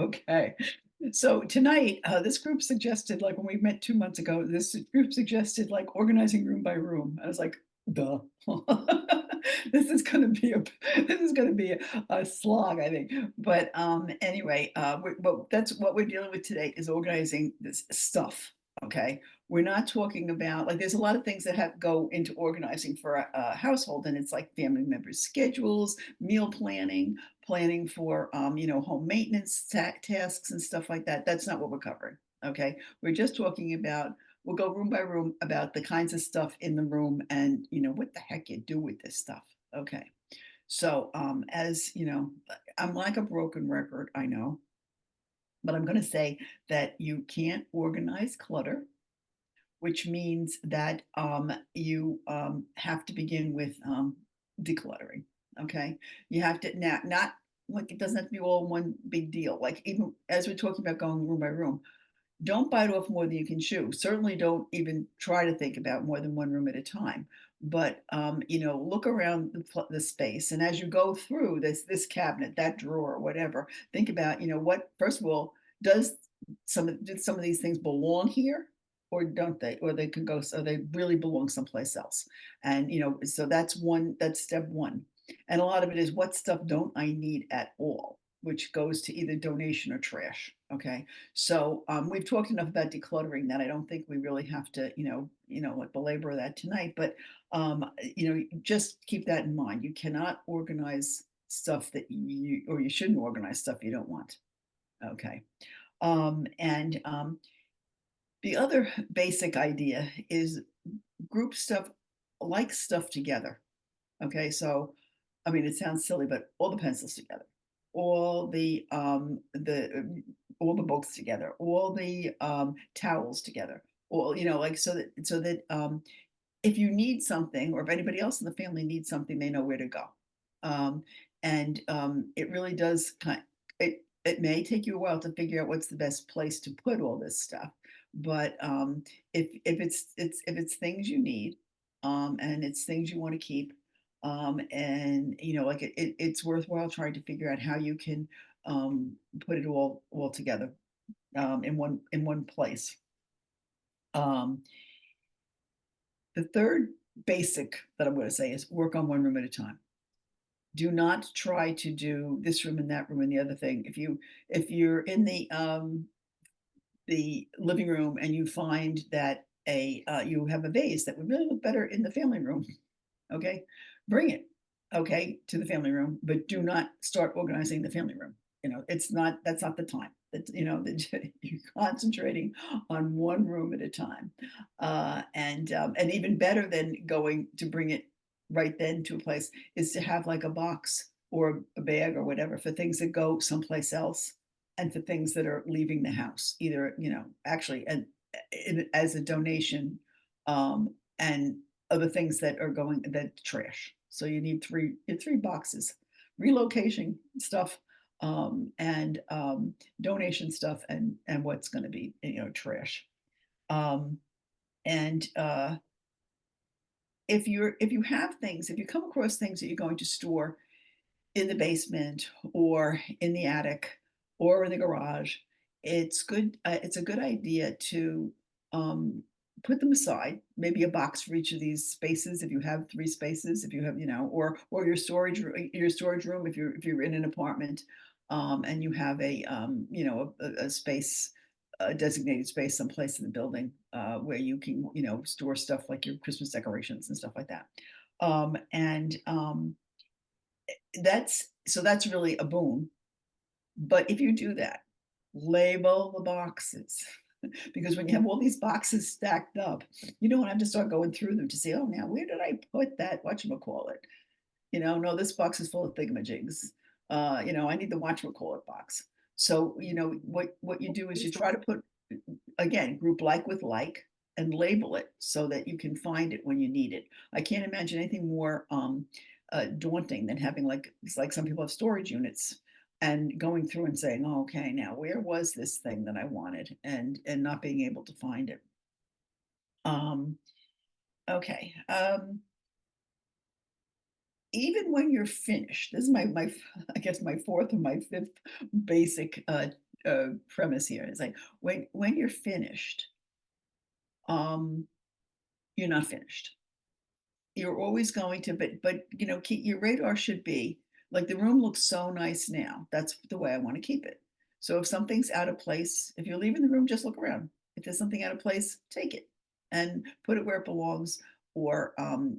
Okay. So tonight, this group suggested, like when we met 2 months ago, this group suggested like organizing room by room. I was like, duh. This is gonna be a this is gonna be a slog, I think. But anyway, but that's what we're dealing with today is organizing this stuff. Okay. We're not talking about like there's a lot of things that have go into organizing for a household, and it's like family members' schedules, meal planning, planning for home maintenance tasks and stuff like that. That's not what we're covering. Okay, we're just talking about we'll go room by room about the kinds of stuff in the room and what the heck you do with this stuff. Okay, so as you know, I'm like a broken record, I know, but I'm going to say that you can't organize clutter, which means that you have to begin with decluttering. Okay, you have to now not like it doesn't have to be all one big deal. Like even as we're talking about going room by room, don't bite off more than you can chew. Certainly, don't even try to think about more than one room at a time. But look around the space, and as you go through this cabinet, that drawer, whatever, think about what first of all does did some of these things belong here or don't they, or they can go so they really belong someplace else. And so that's step one. And a lot of it is what stuff don't I need at all, which goes to either donation or trash. Okay, so we've talked enough about decluttering that I don't think we really have to like belabor that tonight. But just keep that in mind. You cannot organize stuff that you shouldn't organize stuff you don't want. Okay. And The other basic idea is group stuff, like stuff together. Okay, so I mean, it sounds silly, but all the pencils together, all all the books together, all the towels together, all like so that if you need something, or if anybody else in the family needs something, they know where to go. And It really does it may take you a while to figure out what's the best place to put all this stuff, but if it's things you need, and it's things you want to keep, and like it's worthwhile trying to figure out how you can put it all together in one place. Um, the third basic that I'm going to say is work on one room at a time. Do not try to do this room and that room and the other thing. If you're in the living room and you find that a you have a vase that would really look better in the family room, okay, bring it, okay, to the family room, but do not start organizing the family room. That's not the time. That you're concentrating on one room at a time, and even better than going to bring it right then to a place is to have like a box or a bag or whatever for things that go someplace else, and for things that are leaving the house, either actually as a donation, and other things that are going that trash. So you need three boxes: relocation stuff, and donation stuff, and what's going to be trash. Um, and If you have things, if you come across things that you're going to store in the basement or in the attic or in the garage, it's good. It's a good idea to um, put them aside. Maybe a box for each of these spaces. If you have three spaces, if you have, or your storage room. If you're in an apartment, and you have a space, a designated space someplace in the building where you can store stuff like your Christmas decorations and stuff like that. And that's really a boon. But if you do that, label the boxes. Because when you have all these boxes stacked up, you don't have to start going through them to say, oh, now where did I put that? Whatchamacallit? No, this box is full of thingamajigs. I need the whatchamacallit box. So, what you do is you try to put, again, group like with like, and label it so that you can find it when you need it. I can't imagine anything more daunting than having like it's like some people have storage units and going through and saying, oh, okay, now where was this thing that I wanted, and not being able to find it. Um, okay. Even when you're finished, this is my I guess my fourth or my fifth basic premise here. It's like when you're finished, um, you're not finished. You're always going to, but you know, keep your radar should be like the room looks so nice now. That's the way I want to keep it. So if something's out of place, if you're leaving the room, just look around. If there's something out of place, take it and put it where it belongs. Or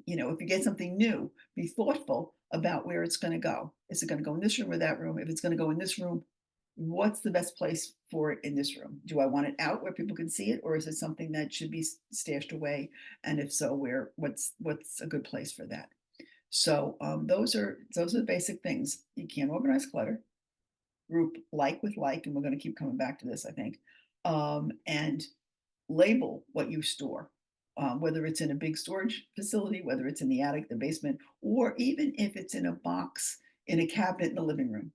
you know, if you get something new, be thoughtful about where it's going to go. Is it going to go in this room or that room? If it's going to go in this room, what's the best place for it in this room? Do I want it out where people can see it, or is it something that should be stashed away? And if so, where? What's a good place for that? So those are the basic things. You can't organize clutter, group like with like, and we're going to keep coming back to this, I think, and label what you store. Whether it's in a big storage facility, whether it's in the attic, the basement, or even if it's in a box in a cabinet in the living room,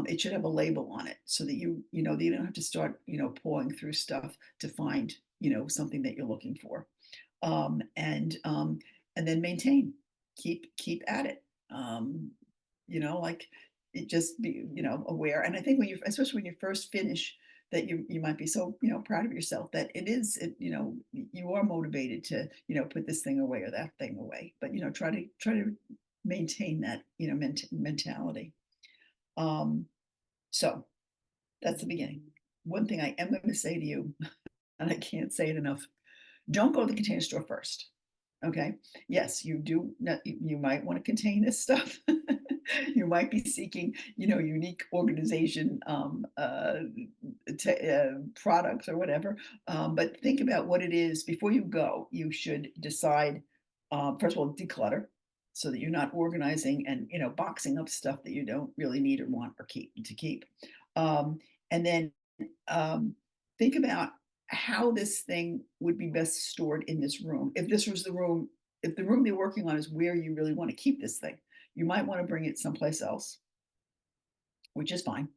it should have a label on it so that you know that you don't have to start pulling through stuff to find something that you're looking for. um, and um, and then maintain, keep at it. Like it just be aware. And I think when you, especially when you first finish, that you might be so proud of yourself that you are motivated to put this thing away or that thing away. But try to maintain that mentality. Um, so that's the beginning. One thing I am going to say to you, and I can't say it enough: don't go to the Container Store first. Okay. Yes, you do. You might want to contain this stuff. You might be seeking, unique organization products or whatever. But think about what it is before you go. You should decide. First of all, declutter so that you're not organizing and boxing up stuff that you don't really need or want or keep. Um, and then um, think about how this thing would be best stored in this room. If this was the room, if the room you're working on is where you really want to keep this thing, you might want to bring it someplace else, which is fine,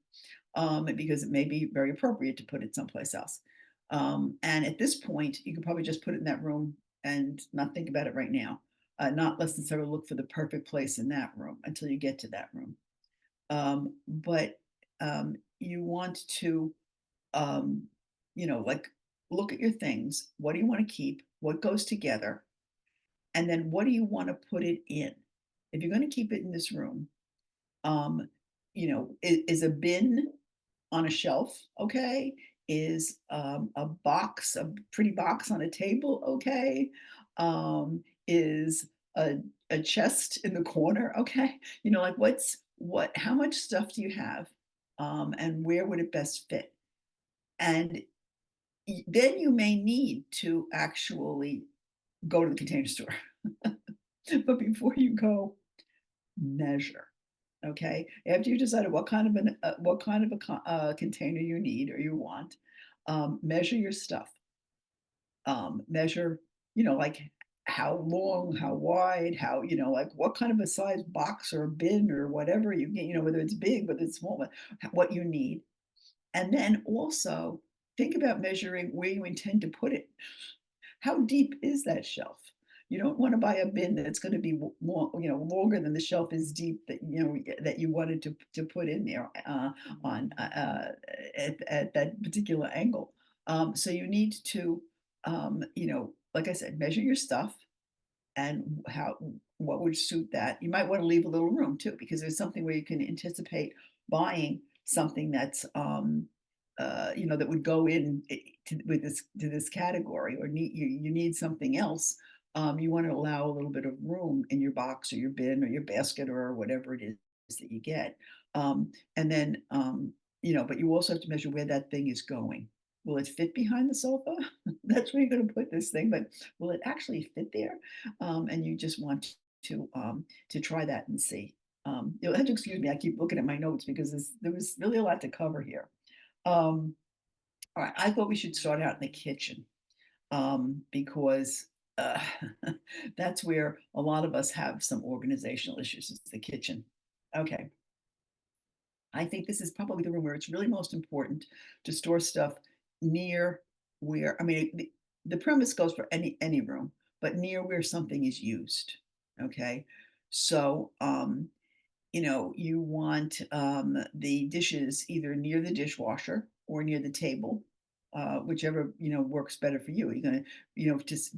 because it may be very appropriate to put it someplace else. And at this point, you could probably just put it in that room and not think about it right now, not necessarily look for the perfect place in that room until you get to that room. But you want to um, like look at your things. What do you want to keep? What goes together? And then what do you want to put it in? If you're going to keep it in this room, um, is a bin on a shelf okay? Is a box, a pretty box on a table okay? Is a chest in the corner okay? Like how much stuff do you have? And where would it best fit? And then you may need to actually go to the Container Store. But before you go, measure. Okay, after you decided what kind of a container you need or you want, measure your stuff. Measure, like how long, how wide, how like what kind of a size box or bin or whatever you get, whether it's big, whether it's small, what you need. And then also think about measuring where you intend to put it. How deep is that shelf? You don't want to buy a bin that's going to be longer than the shelf is deep that that you wanted to put in there on at that particular angle. So you need to, like I said, measure your stuff and what would suit that. You might want to leave a little room too, because there's something where you can anticipate buying something that's that would go in to this category, or you need something else. You want to allow a little bit of room in your box or your bin or your basket or whatever it is that you get. And then but you also have to measure where that thing is going. Will it fit behind the sofa? That's where you're going to put this thing, but will it actually fit there? And you just want to try that and see. You'll have to excuse me. I keep looking at my notes because there was really a lot to cover here. Um, all right, I thought we should start out in the kitchen, because uh, that's where a lot of us have some organizational issues. It's the kitchen. Okay, I think this is probably the room where it's really most important to store stuff near where, I mean, the premise goes for any room, but near where something is used. Okay, so you want the dishes either near the dishwasher or near the table, whichever works better for you. You're gonna, just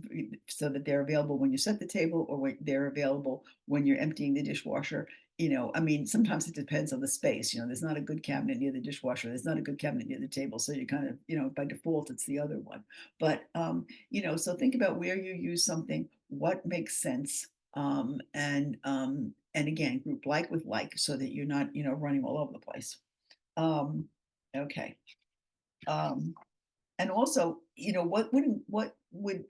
so that they're available when you set the table, or when they're available when you're emptying the dishwasher. I mean, sometimes it depends on the space. There's not a good cabinet near the dishwasher. There's not a good cabinet near the table, so you kind of, by default, it's the other one. But so think about where you use something, what makes sense, and again, group like with like, so that you're not, running all over the place. Um, okay. Um, and also, what would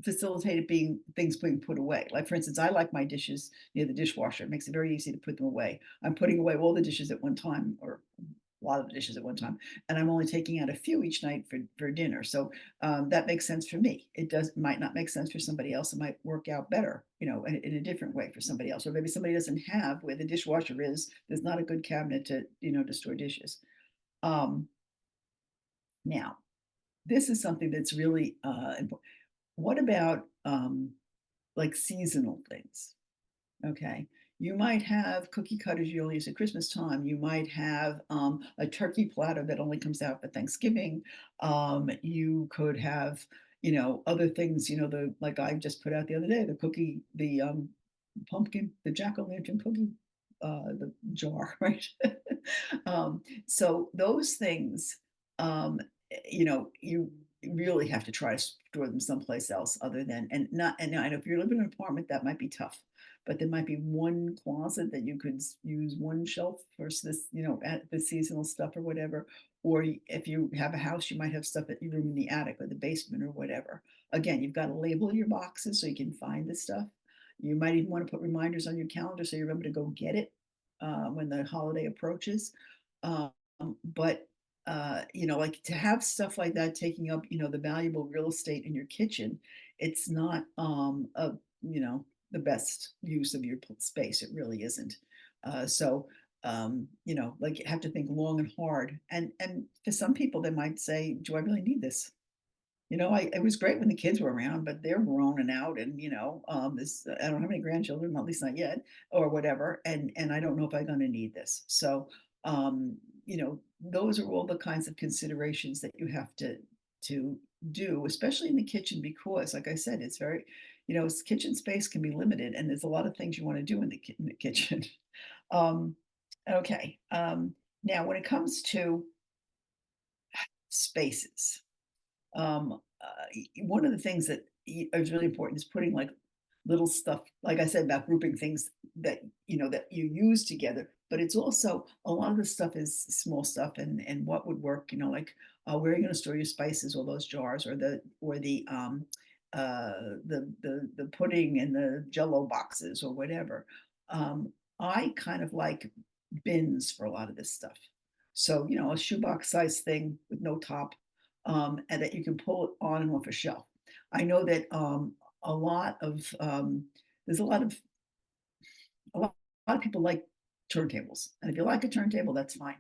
facilitate it being things being put away? Like, for instance, I like my dishes near the dishwasher. It makes it very easy to put them away. I'm putting away all the dishes at one time, or a lot of the dishes at one time, and I'm only taking out a few each night for dinner. So that makes sense for me. It might not make sense for somebody else. It might work out better, in a different way for somebody else. Or maybe somebody doesn't have where the dishwasher is. There's not a good cabinet to store dishes. Um, Now, this is something that's really important. What about like seasonal things? Okay. You might have cookie cutters you only use at Christmas time. You might have a turkey platter that only comes out for Thanksgiving. You could have, other things, the like I just put out the other day, the pumpkin, the jack-o'-lantern cookie, the jar, right? So those things, um, you really have to try to store them someplace else other than, and I know if you're living in an apartment, that might be tough, but there might be one closet that you could use one shelf for this, at the seasonal stuff or whatever. Or if you have a house, you might have stuff at your room in the attic or the basement or whatever. Again, you've got to label your boxes so you can find the stuff. You might even want to put reminders on your calendar so you remember to go get it when the holiday approaches. Um, but like to have stuff like that taking up, the valuable real estate in your kitchen, it's not the best use of your space. It really isn't. So like you have to think long and hard. And for some people, they might say, "Do I really need this?" It was great when the kids were around, but they're grown and out, and this I don't have any grandchildren, at least not yet, or whatever, and I don't know if I'm going to need this. So, those are all the kinds of considerations that you have to do, especially in the kitchen, because, like I said, it's very, kitchen space can be limited, and there's a lot of things you want to do in the kitchen. um, okay. Now, when it comes to spaces, one of the things that is really important is putting like little stuff, like I said, about grouping things that that you use together. But it's also a lot of the stuff is small stuff, and what would work, like where are you going to store your spices, or those jars, or the pudding and the Jello boxes or whatever. I kind of like bins for a lot of this stuff. So a shoebox size thing with no top, and that you can pull it on and off a shelf. I know that a lot of there's a lot of people like turntables, and if you like a turntable, that's fine.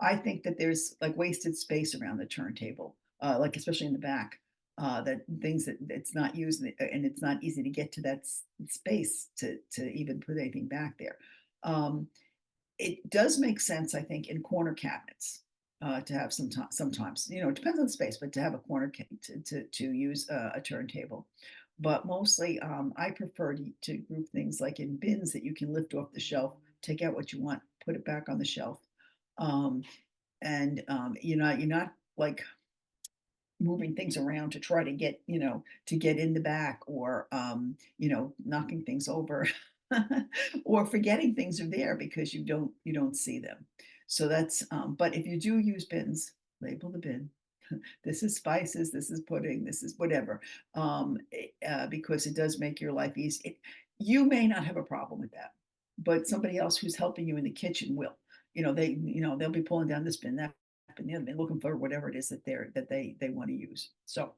I think that there's like wasted space around the turntable, like especially in the back, that things that it's not used, and it's not easy to get to that space to even put anything back there. Um, it does make sense, I think, in corner cabinets, to have sometimes, it depends on the space, but to have a corner to use a turntable. But mostly, I prefer to group things like in bins that you can lift off the shelf, take out what you want, put it back on the shelf. Um, and you're not like moving things around to try to get in the back, or knocking things over, or forgetting things are there because you don't see them. So that's but if you do use bins, label the bin. This is spices, this is pudding, this is whatever, because it does make your life easy. You may not have a problem with that, but somebody else who's helping you in the kitchen will. They'll be pulling down this bin, that bin, the other bin, looking for whatever it is that they want to use. So,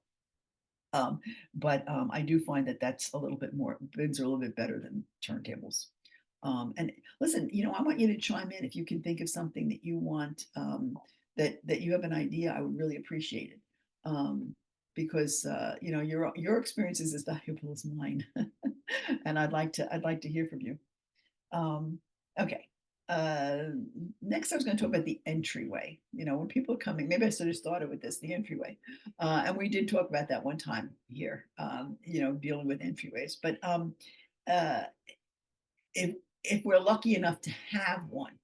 but I do find that that's a little bit more, bins are a little bit better than turntables. And listen, I want you to chime in if you can think of something that you want, that you have an idea. I would really appreciate it, because your experience is as valuable as mine, and I'd like to hear from you. Um, okay. Uh, Next, I was going to talk about the entryway. You know, when people are coming, maybe I should have started with this, the entryway. And we did talk about that one time here, you know, dealing with entryways. But uh, if, if we're lucky enough to have one,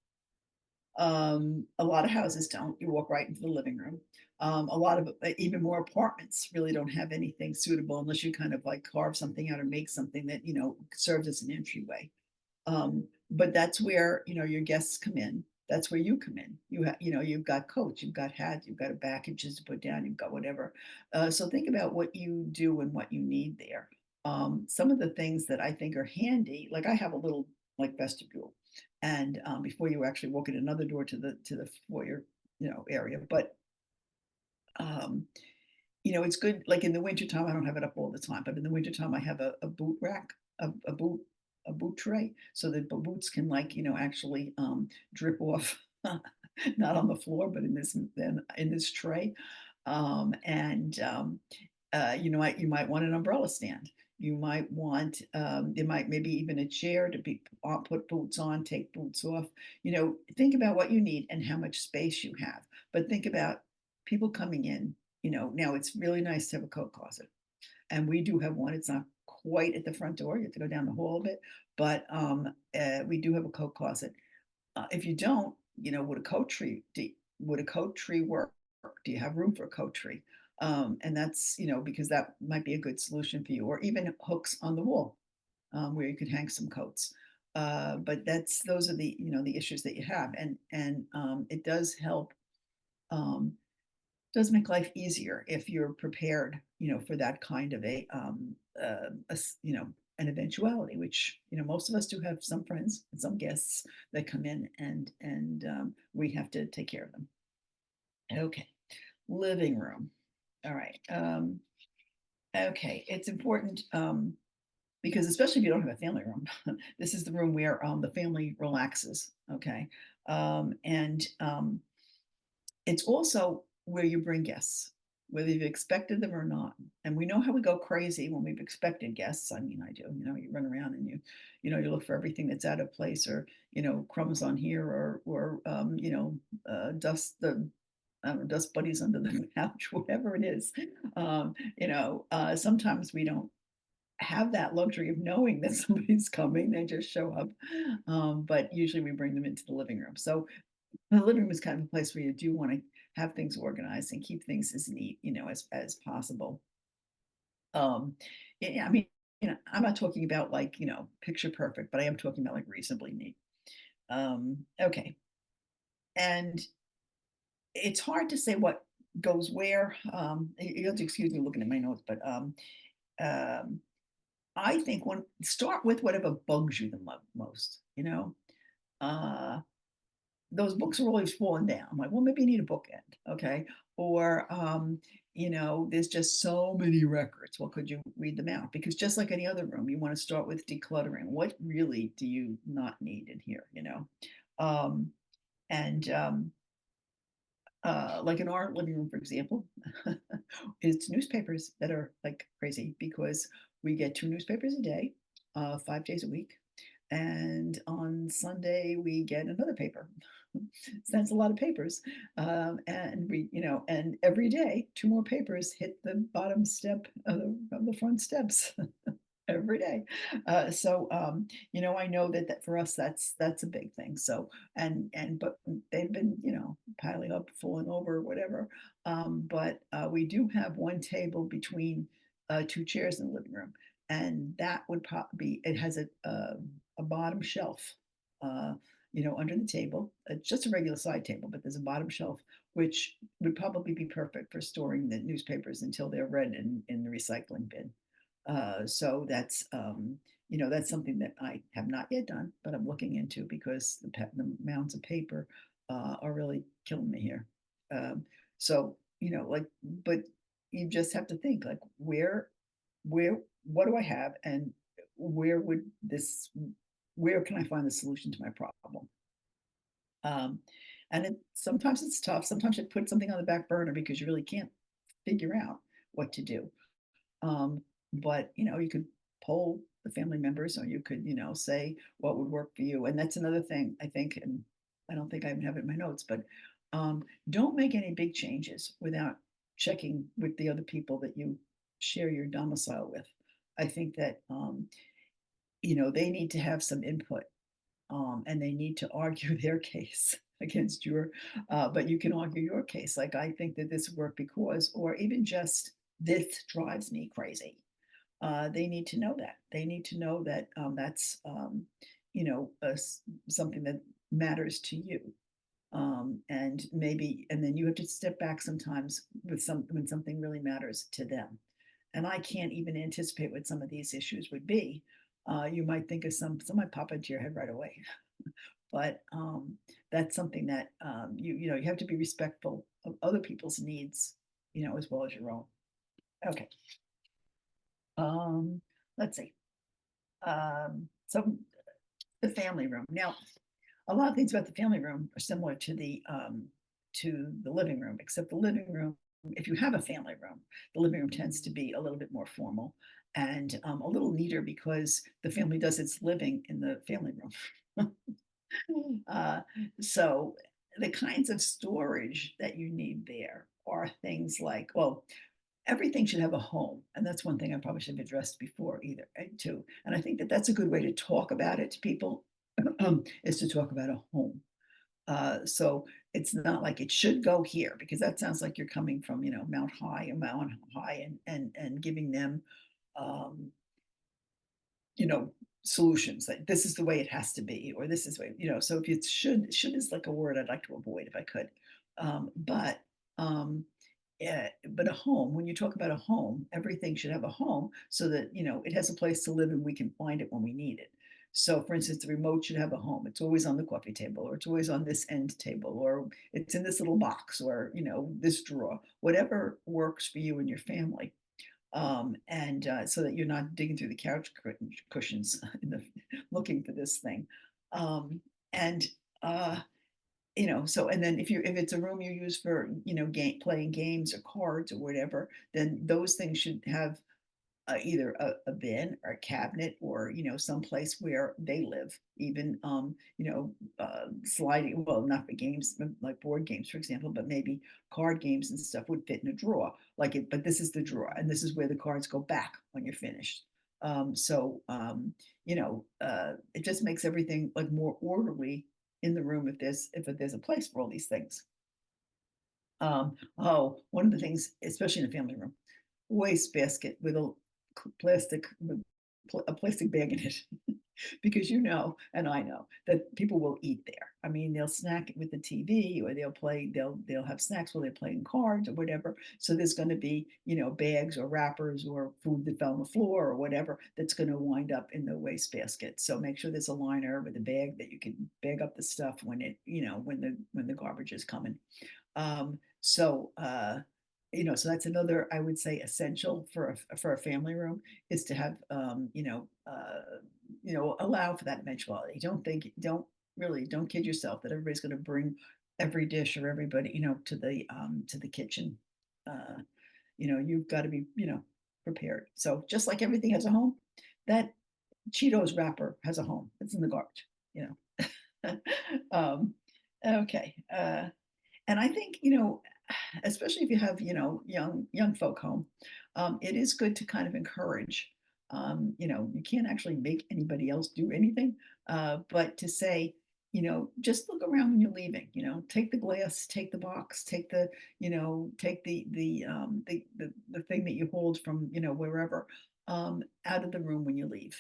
a lot of houses don't. You walk right into the living room. A lot of even more apartments really don't have anything suitable unless you kind of like carve something out or make something that, you know, serves as an entryway. But that's where, you know, your guests come in. That's where you come in. You know, you've got coats, you've got hats, you've got packages to put down, you've got whatever. So think about what you do and what you need there. Some of the things that I think are handy, like I have a little like vestibule, and before you actually walk in another door to the foyer, you know, area. But um, you know, it's good. Like in the wintertime, I don't have it up all the time, but in the wintertime, I have a boot rack, a boot, a boot tray, so that the boots can like, you know, actually drip off, not on the floor, but in this tray. And You know, you might want an umbrella stand. You might want there might maybe even a chair to be put boots on, take boots off. You know, think about what you need and how much space you have. But think about people coming in. You know, now it's really nice to have a coat closet, and we do have one. It's not quite at the front door. You have to go down the hall a bit, but we do have a coat closet. If you don't, you know, would a coat tree work? Do you have room for a coat tree? And that's, you know, because that might be a good solution for you, or even hooks on the wall where you could hang some coats. But those are the, you know, the issues that you have, and it does help. Um, does make life easier if you're prepared, you know, for that kind of you know, an eventuality, which, you know, most of us do have some friends and some guests that come in, and we have to take care of them. Okay, living room. All right. Okay, it's important because especially if you don't have a family room, this is the room where the family relaxes. Okay, and it's also where you bring guests, whether you've expected them or not. And we know how we go crazy when we've expected guests. I mean, I do. You know, you run around and you know, you look for everything that's out of place, or you know, crumbs on here, or you know, dust the I don't know, dust buddies under the couch, whatever it is. You know, sometimes we don't have that luxury of knowing that somebody's coming. They just show up. But usually we bring them into the living room. So the living room is kind of a place where you do want to have things organized and keep things as neat, you know, as possible. Um, yeah, I mean, you know, I'm not talking about like, you know, picture perfect, but I am talking about like reasonably neat. Okay. And it's hard to say what goes where. You have to excuse me looking at my notes, but um, I think when start with whatever bugs you the most, you know. Uh, those books are always falling down. I'm like, well, maybe you need a bookend, okay? Or, you know, there's just so many records. Well, could you read them out? Because just like any other room, you want to start with decluttering. What really do you not need in here, you know? Um, and Like in our living room, for example, it's newspapers that are like crazy because we get two newspapers a day, 5 days a week, and on Sunday we get another paper. So that's a lot of papers, and we, you know, and every day two more papers hit the bottom step of the front steps. Every day. You know, I know that for us, that's a big thing. So, but they've been, you know, piling up, falling over, whatever. But We do have one table between two chairs in the living room, and that would probably be. It has a bottom shelf, uh, you know, under the table. It's just a regular side table, but there's a bottom shelf, which would probably be perfect for storing the newspapers until they're read in the recycling bin. So you know, that's something that I have not yet done, but I'm looking into because the amounts of paper are really killing me here. Um, you know, like, but you just have to think like, where, what do I have, and where would this, where can I find the solution to my problem? Um, Sometimes it's tough. Sometimes you put something on the back burner because you really can't figure out what to do. Um, but you know, you could poll the family members, or you could, say what would work for you. And that's another thing I think, and I don't think I even have it in my notes, but um, don't make any big changes without checking with the other people that you share your domicile with. I think that they need to have some input, and they need to argue their case against your, but you can argue your case. Like, I think that this worked because, or even just this drives me crazy. They need to know that. They need to know that that's, something that matters to you. And then you have to step back sometimes when something really matters to them. And I can't even anticipate what some of these issues would be. You might think of some might pop into your head right away, but that's something that you have to be respectful of other people's needs, as well as your own. Okay. Um, let's see. So the family room. Now, a lot of things about the family room are similar to the living room, except the living room, if you have a family room, the living room tends to be a little bit more formal and a little neater because the family does its living in the family room. uh, so the kinds of storage that you need there are things like, well, everything should have a home, and that's one thing I probably should have addressed before either, right, too. And I think that that's a good way to talk about it to people, is to talk about a home. So it's not like it should go here, because that sounds like you're coming from, Mount High and Mount High, and giving them, um, you know, solutions, like this is the way it has to be, or this is the way, so if it should is like a word I'd like to avoid if I could. But yeah, but a home, when you talk about a home, everything should have a home so that, it has a place to live and we can find it when we need it. So for instance, the remote should have a home. It's always on the coffee table, or it's always on this end table, or it's in this little box, or, this drawer, whatever works for you and your family. And so that you're not digging through the couch cushions looking for this thing. And so, and then if it's a room you use for, playing games or cards or whatever, then those things should have either a bin or a cabinet, or someplace where they live, even sliding, well, not for games like board games for example, but maybe card games and stuff would fit in a drawer, like it, but this is the drawer and this is where the cards go back when you're finished. It just makes everything like more orderly in the room if there's a place for all these things. Oh, one of the things, especially in a family room, waste basket with plastic a plastic bag in it, because and I know that people will eat there. I mean, they'll snack with the TV, or they'll have snacks while they're playing cards or whatever. So there's going to be, bags or wrappers or food that fell on the floor or whatever that's going to wind up in the waste basket. So make sure there's a liner with a bag that you can bag up the stuff when when the garbage is coming. So that's another, I would say, essential for a family room, is to have, allow for that eventuality. Don't kid yourself that everybody's going to bring every dish or everybody, to the kitchen. Uh, you've got to be, prepared. So just like everything has a home, that Cheetos wrapper has a home. It's in the garbage, um, okay. And I think, especially if you have, young folk home, it is good to kind of encourage. You can't actually make anybody else do anything, but to say, just look around when you're leaving. Take the glass, take the box, take the thing that you hold from, wherever, out of the room when you leave,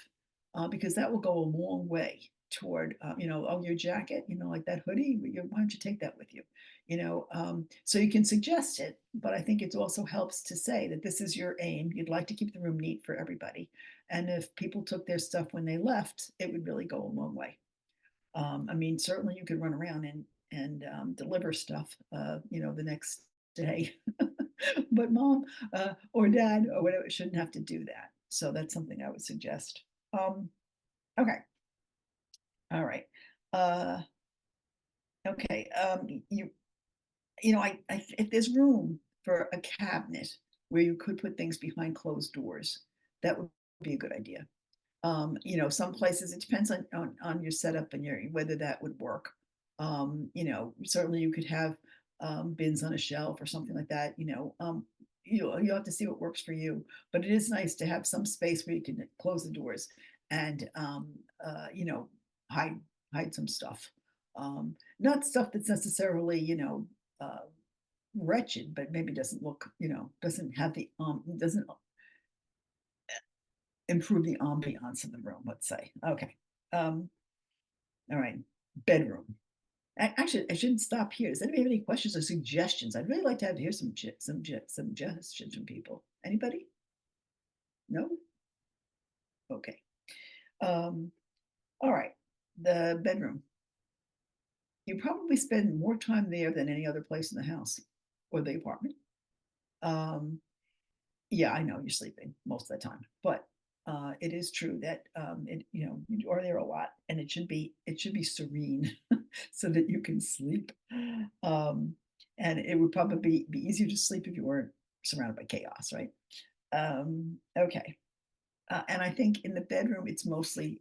because that will go a long way toward, oh, your jacket, like that hoodie, why don't you take that with you? So you can suggest it, but I think it also helps to say that this is your aim. You'd like to keep the room neat for everybody. And if people took their stuff when they left, it would really go a long way. I mean, certainly you could run around and deliver stuff, the next day, but mom or dad or whatever shouldn't have to do that. So that's something I would suggest. Okay. All right. Uh, okay. If there's room for a cabinet where you could put things behind closed doors, that would be a good idea. Some places it depends on your setup and your whether that would work. Certainly you could have bins on a shelf or something like that. You have to see what works for you, but it is nice to have some space where you can close the doors and hide hide some stuff. Not stuff that's necessarily wretched, but maybe doesn't look doesn't have the doesn't improve the ambiance in the room, let's say. Okay. Um, all right. Bedroom. Actually, I shouldn't stop here. Does anybody have any questions or suggestions? I'd really like to hear some suggestions from people. Anybody? No? Okay. Um, all right. The bedroom. You probably spend more time there than any other place in the house or the apartment. Um, Yeah, I know you're sleeping most of the time, but it is true that you are there a lot, and it should be serene so that you can sleep. Um, and it would probably be easier to sleep if you weren't surrounded by chaos, right? Okay. And I think in the bedroom, it's mostly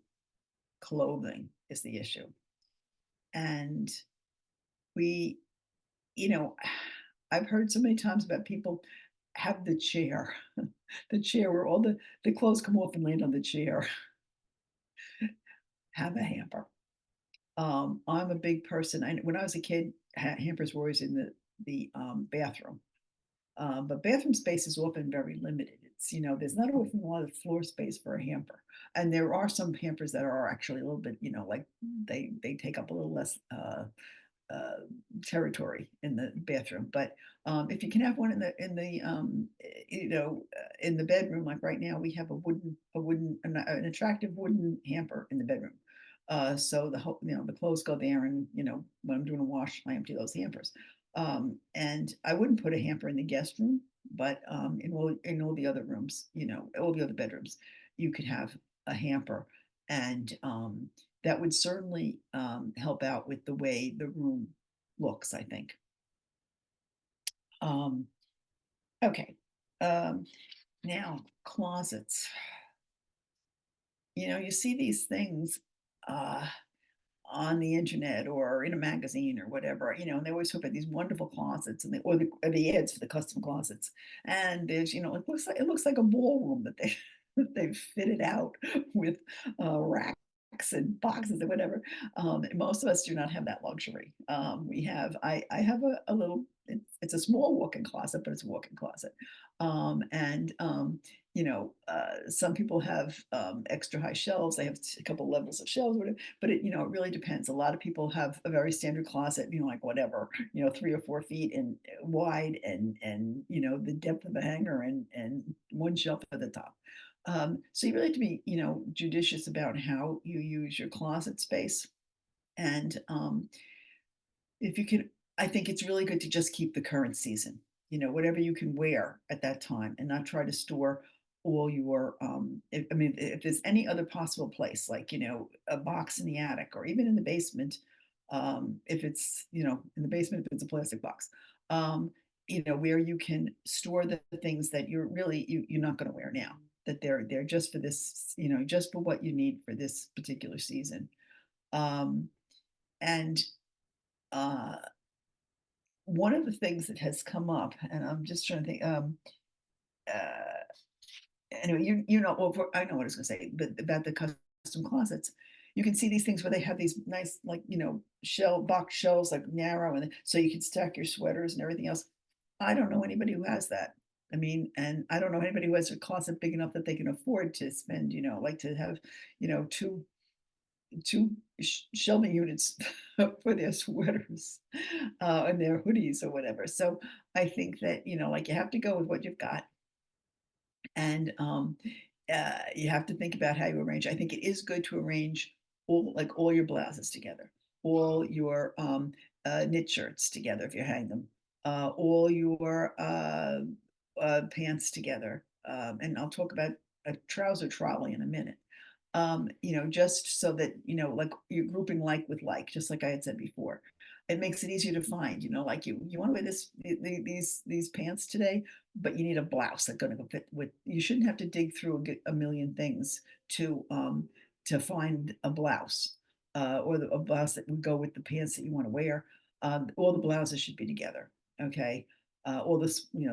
clothing is the issue, and we you know, I've heard so many times about people have the chair, the chair where all the clothes come off and land on the chair. Have a hamper. I'm a big person. When I was a kid, hampers were always in the bathroom. But bathroom space is often very limited. There's not often a lot of floor space for a hamper, and there are some hampers that are actually a little bit, like they take up a little less uh, territory in the bathroom. But if you can have one in the bedroom, like right now, we have an attractive wooden hamper in the bedroom. So the clothes go there, and when I'm doing a wash, I empty those hampers. And I wouldn't put a hamper in the guest room, but in all the other rooms, all the other bedrooms, you could have a hamper, and that would certainly help out with the way the room looks, I think. Um, okay. Um, Now, closets. You see these things uh, on the internet or in a magazine or whatever, and they always talk about these wonderful closets or the ads for the custom closets. And there's, it looks like a ballroom that they that they've fitted out with racks and boxes and whatever. Most of us do not have that luxury. I have a little. It's a small walk-in closet, but it's a walk-in closet. And some people have extra high shelves. They have a couple levels of shelves, whatever. But it really depends. A lot of people have a very standard closet, like whatever, 3 or 4 feet and wide, and the depth of a hanger and one shelf at the top. So you really have to be, judicious about how you use your closet space. And if you can, I think it's really good to just keep the current season, whatever you can wear at that time, and not try to store all your, if there's any other possible place, like, a box in the attic or even in the basement, if it's, in the basement, if it's a plastic box, where you can store the things that you're not going to wear now, that they're just for this, just for what you need for this particular season. Um, and uh, One of the things that has come up, and I'm just trying to think, uh, anyway, well, I know what I was going to say, but about the custom closets, you can see these things where they have these nice, like, box shelves, like narrow, and so you can stack your sweaters and everything else. I don't know anybody who has that. I mean, and I don't know anybody who has a closet big enough that they can afford to spend, like to have, two shelving units for their sweaters and their hoodies or whatever. So I think that, like, you have to go with what you've got, and you have to think about how you arrange. I think it is good to arrange all your blouses together, all your knit shirts together if you hang them, all your pants together. And I'll talk about a trouser trolley in a minute. just so that, like you're grouping like with like, just like I had said before. It makes it easier to find, like you want to wear these pants today, but you need a blouse that's going to go fit with. You shouldn't have to dig through a million things to find a blouse, or a blouse that would go with the pants that you want to wear. All the blouses should be together. Okay. All the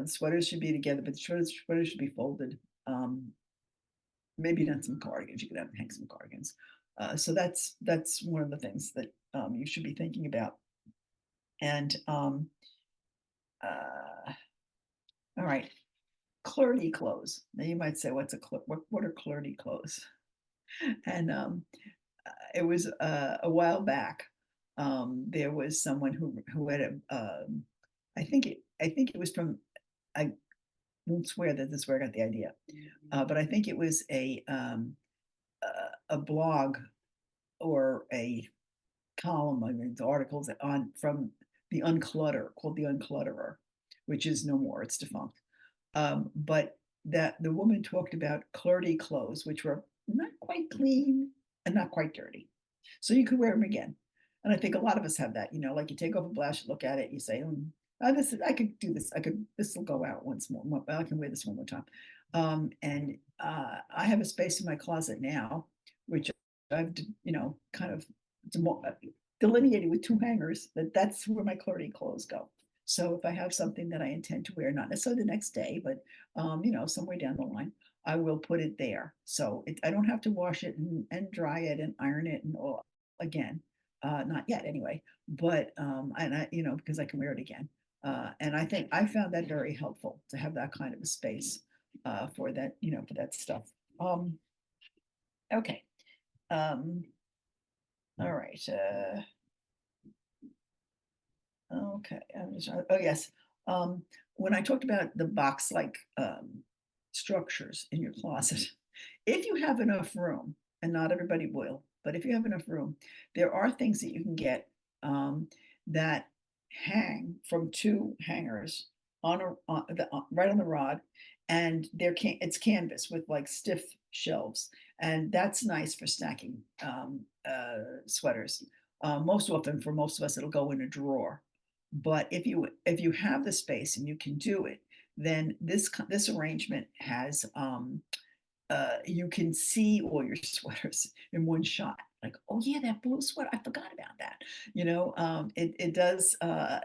sweaters should be together, but the sweaters should be folded. Maybe not some cardigans. You could hang some cardigans. So that's one of the things that you should be thinking about. And uh, all right, clergy clothes. Now you might say, what are clergy clothes? And it was a while back. There was someone who had I think it was from, I won't swear that this is where I got the idea, but I think it was a blog or a column, I mean, the articles on from the Unclutter, called the Unclutterer, which is no more; it's defunct. But that the woman talked about clergy clothes, which were not quite clean and not quite dirty, so you could wear them again. And I think a lot of us have that. Like you take off a blouse, you look at it, you say, this I could do this. This will go out once more. I can wear this one more time. And I have a space in my closet now, which I've kind of delineated with two hangers. That's where my clergy clothes go. So if I have something that I intend to wear, not necessarily the next day, but somewhere down the line, I will put it there. So I don't have to wash it and dry it and iron it and all again. Not yet anyway, but and because I can wear it again. And I think I found that very helpful to have that kind of a space for that, for that stuff. Okay. All right. Okay. Oh, yes. When I talked about the box-like structures in your closet, if you have enough room, and not everybody will, but if you have enough room, there are things that you can get that hang from two hangers right on the rod, and it's canvas with like stiff shelves, and that's nice for stacking sweaters. Most often, for most of us, it'll go in a drawer. But if you have the space and you can do it, then this arrangement has you can see all your sweaters in one shot. Like, oh yeah, that blue sweater, I forgot about that. It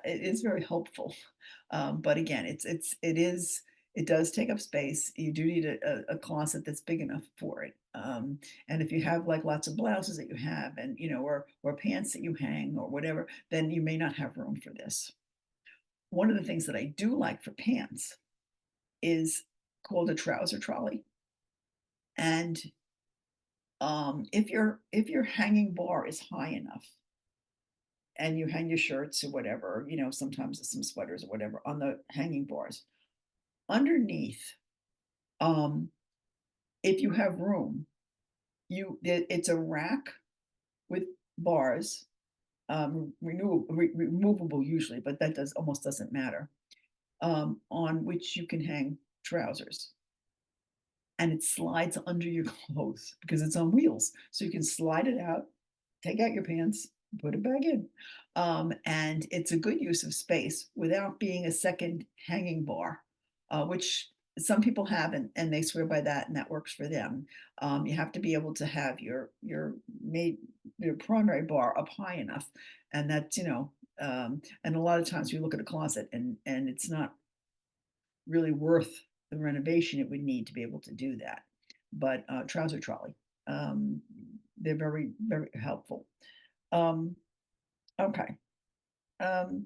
is very helpful. But again, it does take up space. You do need a closet that's big enough for it. And if you have like lots of blouses that you have, and or pants that you hang or whatever, then you may not have room for this. One of the things that I do like for pants is called a trouser trolley. And if your hanging bar is high enough, and you hang your shirts or whatever, sometimes some sweaters or whatever on the hanging bars, underneath, um, if you have room, it's a rack with bars, removable usually, but that almost doesn't matter, on which you can hang trousers. And it slides under your clothes because it's on wheels. So you can slide it out, take out your pants, put it back in. And it's a good use of space without being a second hanging bar, which some people have, and they swear by that, and that works for them. You have to be able to have your primary bar up high enough, and that's and a lot of times you look at a closet and it's not really worth the renovation it would need to be able to do that. But trouser trolley, um, they're very, very helpful. Okay. I'm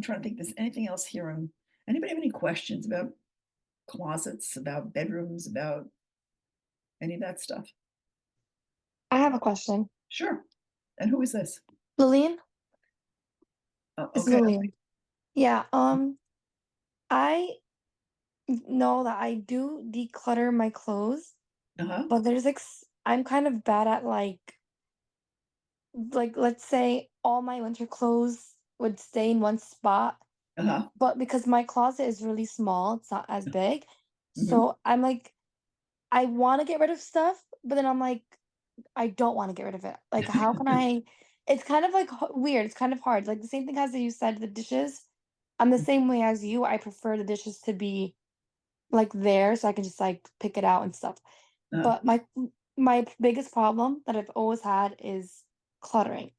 trying to think, there's anything else here on, anybody have any questions about closets, about bedrooms, about any of that stuff? I have a question. Sure. And who is this? Lillian? It's Okay. Lillian. Yeah, I know that I do declutter my clothes, Uh-huh. but I'm kind of bad at let's say all my winter clothes would stay in one spot, Uh-huh. but because my closet is really small, it's not as big. Hmm. So I'm like, I want to get rid of stuff, but then I'm like, I don't wanna get rid of it. Like, how can I it's kind of, like, weird, it's kind of hard. Like, the same thing as you said, the dishes, I'm the same way as you, I prefer the dishes to be, like, there so I can just, like, pick it out and stuff. Uh, But my biggest problem that I've always had is cluttering.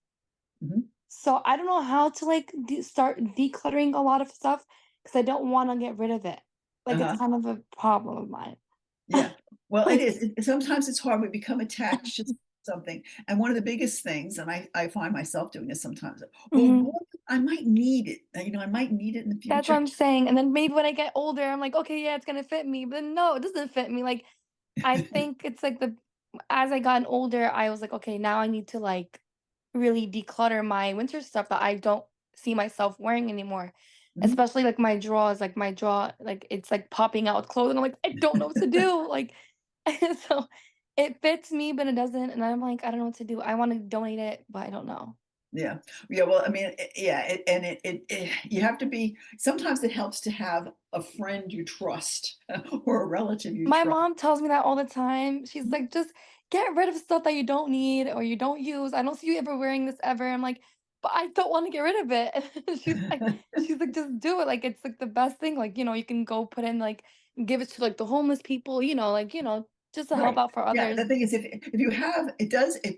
mhm, So I don't know how to, like, start decluttering a lot of stuff because I don't wanna get rid of it. Like, it's uh-huh. kind of a problem of mine. Yeah. Well, it Like is. Sometimes it's hard. We become attached to something. And one of the biggest things, and I find myself doing this sometimes, well, mhm. what I might need it. I might need it in the That's what future. I'm saying, and then maybe when I get older, I'm like, "Okay, yeah, it's gonna fit me," but then no, it doesn't fit me, like, I think it's like the as I gotten older, I was like, "Okay, now I need to, like, really declutter my winter stuff that I don't see myself wearing anymore." Mhm. Especially, like, my drawers, like, my drawer, like, it's, like, popping out with clothes, and I'm like, "I don't know what to do," like, so it fits me, but it doesn't, and I'm like, "I don't know what to do." I wanna donate it, but I don't know. Yeah. Yeah, well, I mean, yeah, you have to be sometimes it helps to have a friend you trust or a relative you My trust. mom tells me that all the time. She's Mhm. like, "Just get rid of stuff that you don't need or you don't use. I don't see you ever wearing this ever." I'm like, "But I don't wanna get rid of it." And she's like, "Just do it. Like, it's, like, the best thing. Like, you can go put in, like give it to, like, the homeless people, like, just to help Right. out for Yeah, others." the thing is if you have it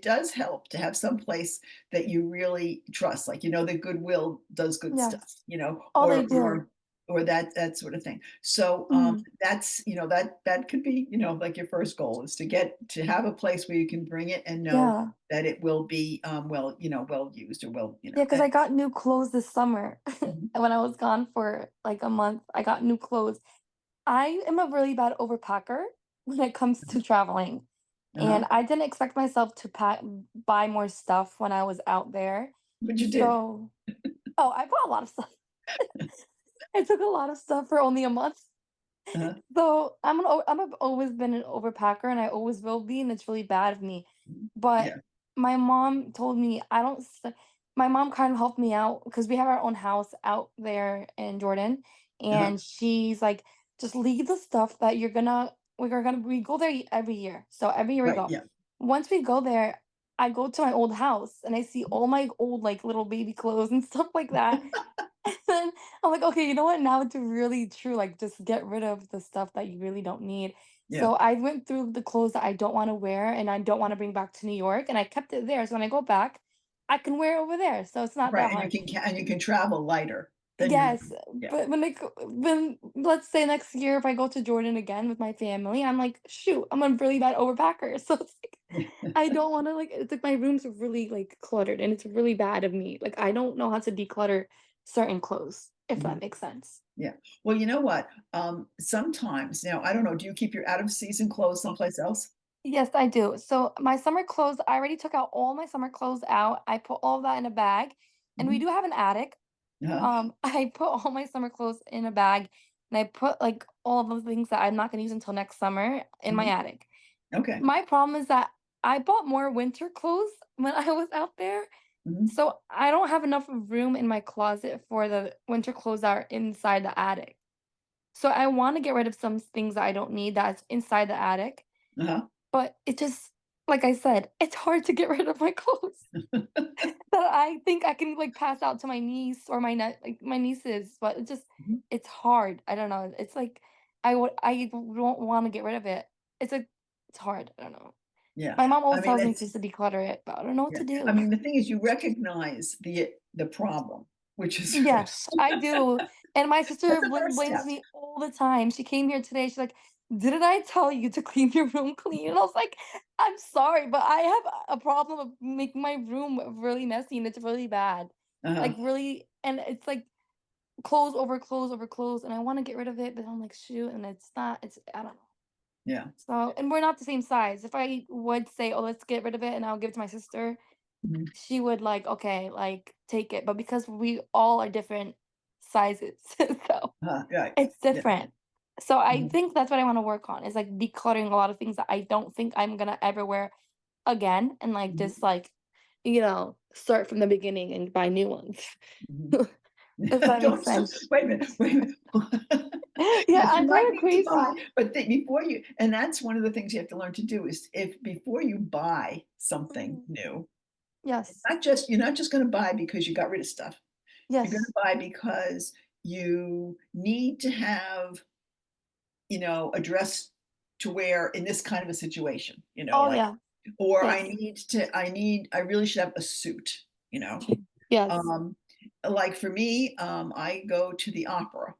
does help to have some place that you really trust, like, that Goodwill does good stuff, Yes. Oh, they do. or that sort of thing. So, Mhm. that's that could be, like your first goal is to have a place where you can bring it and know Yeah. that it will be, well used or Yeah, because I got new clothes this summer. mhm, When I was gone for, like, a month, I got new clothes. I am a really bad overpacker when it comes to traveling, uh-huh, and I didn't expect myself to buy more stuff when I was out there. but you did. So oh, I bought a lot of stuff. I took a lot of stuff for only a month. Uh-huh, So I've always been an overpacker, and I always will be, and it's really bad of me. mhm, But yeah, my mom told me I don't. My mom kind of helped me out because we have our own house out there in Jordan, uh-huh, and she's like, just leave the stuff that we go there every year. So every year we right, go. yeah, Once we go there, I go to my old house and I see mhm, all my old like little baby clothes and stuff like that. And then I'm like, okay, you know what? Now it's really true. Like, just get rid of the stuff that you really don't need. yeah. So I went through the clothes that I don't want to wear and I don't want to bring back to New York, and I kept it there. So when I go back, I can wear it over there. So it's not Right, that and hard. you can travel lighter than you're Yes, yeah. but when let's say next year if I go to Jordan again with my family, I'm like, shoot, I'm a really bad overpacker. So it's like I don't want to like it's like my room's really like cluttered and it's really bad of me. Like I don't know how to declutter certain clothes, if that Mhm, makes sense. yeah. Well, you know what? Sometimes now, I don't know, do you keep your out of season clothes someplace else? Yes, I do. So my summer clothes, I already took out all my summer clothes out. I put all of that in a bag. And we Mhm, do have an attic. uh-huh, I put all my summer clothes in a bag and I put like all of the things that I'm not gonna use until next summer in my mhm, attic. okay, My problem is that I bought more winter clothes when I was out there. mhm, So I don't have enough room in my closet for the winter clothes that are inside the attic. So I want to get rid of some things that I don't need that's inside the attic. uh-huh. But it just like I said, it's hard to get rid of my clothes that I think I can, like, pass out to my niece or my nieces, but Mhm, it's hard. I don't know. It's like I don't wanna get rid of it. It's like it's hard. I don't know. yeah. My mom I always mean, tells me it's just to declutter it, but I don't know what yeah. to I do. mean, the thing is you recognize the problem, which is Yes, first. I do, and my sister That's the first blames step. me all the time. She came here today, she's like, "Didn't I tell you to clean your room clean?" And I was like, "I'm sorry, but I have a problem of making my room really messy, and it's really bad." Uh-huh, Like, really and it's like clothes over clothes over clothes, and I wanna get rid of it, but I'm like, "Shoot," and it's I don't know. yeah, So and we're not the same size. If I would say, "Oh, let's get rid of it," and I'll give it to my sister, mhm, she would like, "Okay, like, take it," but because we all are different sizes, so uh-huh, right, it's yeah, different. So I mhm, think that's what I wanna work on, is, like, decluttering a lot of things that I don't think I'm gonna ever wear again, and, like, mhm, just, like, start from the beginning and buy new ones. mhm. If that makes Don't stop sense. wait a minute, wait a minute. Yeah, Yes, you I'm might kinda need to buy, crazy. but before you, and that's one of the things you have to learn to do is if before you buy something Mhm. new, Yes. you're not just gonna buy because you got rid of stuff. You're gonna Yes. buy because you need to have, a dress to wear in this kind of a situation, Oh, like, yeah. or Yes. I really should have a suit, you know? Yes. Um, like for me, I go to the opera,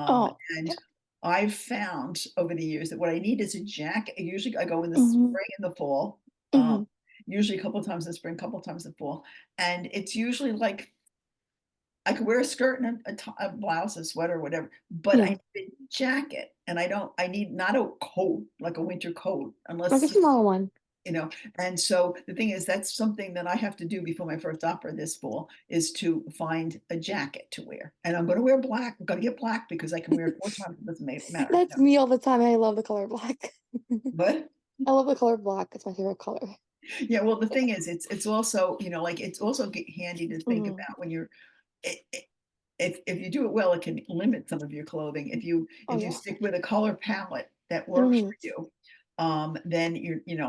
Oh, and yeah. I've found over the years that what I need is a jacket. Usually I go in the Mhm. spring and the fall, um, Mhm. usually a couple of times in the spring, a couple of times in the fall, and it's usually like I could wear a skirt and a blouse, a sweater, whatever, but I Yeah. need a jacket, and I need not a coat, like a winter coat, I'll unless, get you another one. you know, and so the thing is that's something that I have to do before my first opera this fall, is to find a jacket to wear, and I'm gonna wear black. I'm gonna get black because I can wear it 4 times, it doesn't matter, That's me all the time, I love the color black. But I love the color black, it's my favorite color. yeah, well, the thing is, it's also, like, it's also handy to think Mhm. about when you're I if you do it well, it can limit some of your clothing. Oh, If you yeah. stick with a color palette that works for Mhm. you, then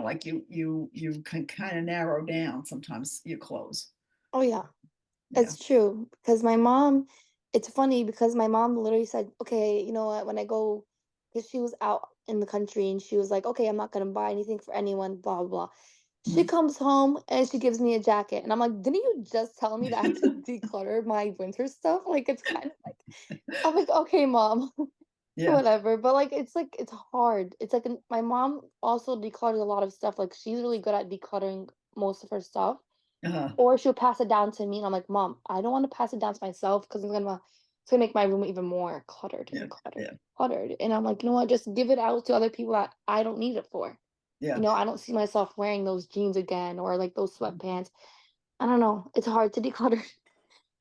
like you can kinda narrow down sometimes your clothes. Oh, yeah. Yeah. It's true, because my mom it's funny because my mom literally said, "Okay, you know what, when I go," because she was out in the country and she was like, "Okay, I'm not gonna buy anything for anyone, blah, blah, blah." She Mhm. comes home and she gives me a jacket, and I'm like, "Didn't you just tell me that I had to declutter my winter stuff?" Like, it's kind of like I'm like, "Okay, mom." Yeah. Whatever, but, like, it's hard. It's like my mom also declutters a lot of stuff, like, she's really good at decluttering most of her stuff. Uh-huh. Or she'll pass it down to me, and I'm like, "Mom, I don't wanna pass it down to myself because it's gonna make my room even more cluttered Yeah. and cluttered, Yeah. cluttered." And I'm like, "You know what? Just give it out to other people that I don't need it for." Yeah. I don't see myself wearing those jeans again or, like, those Mhm. sweatpants. I don't know. It's hard to declutter.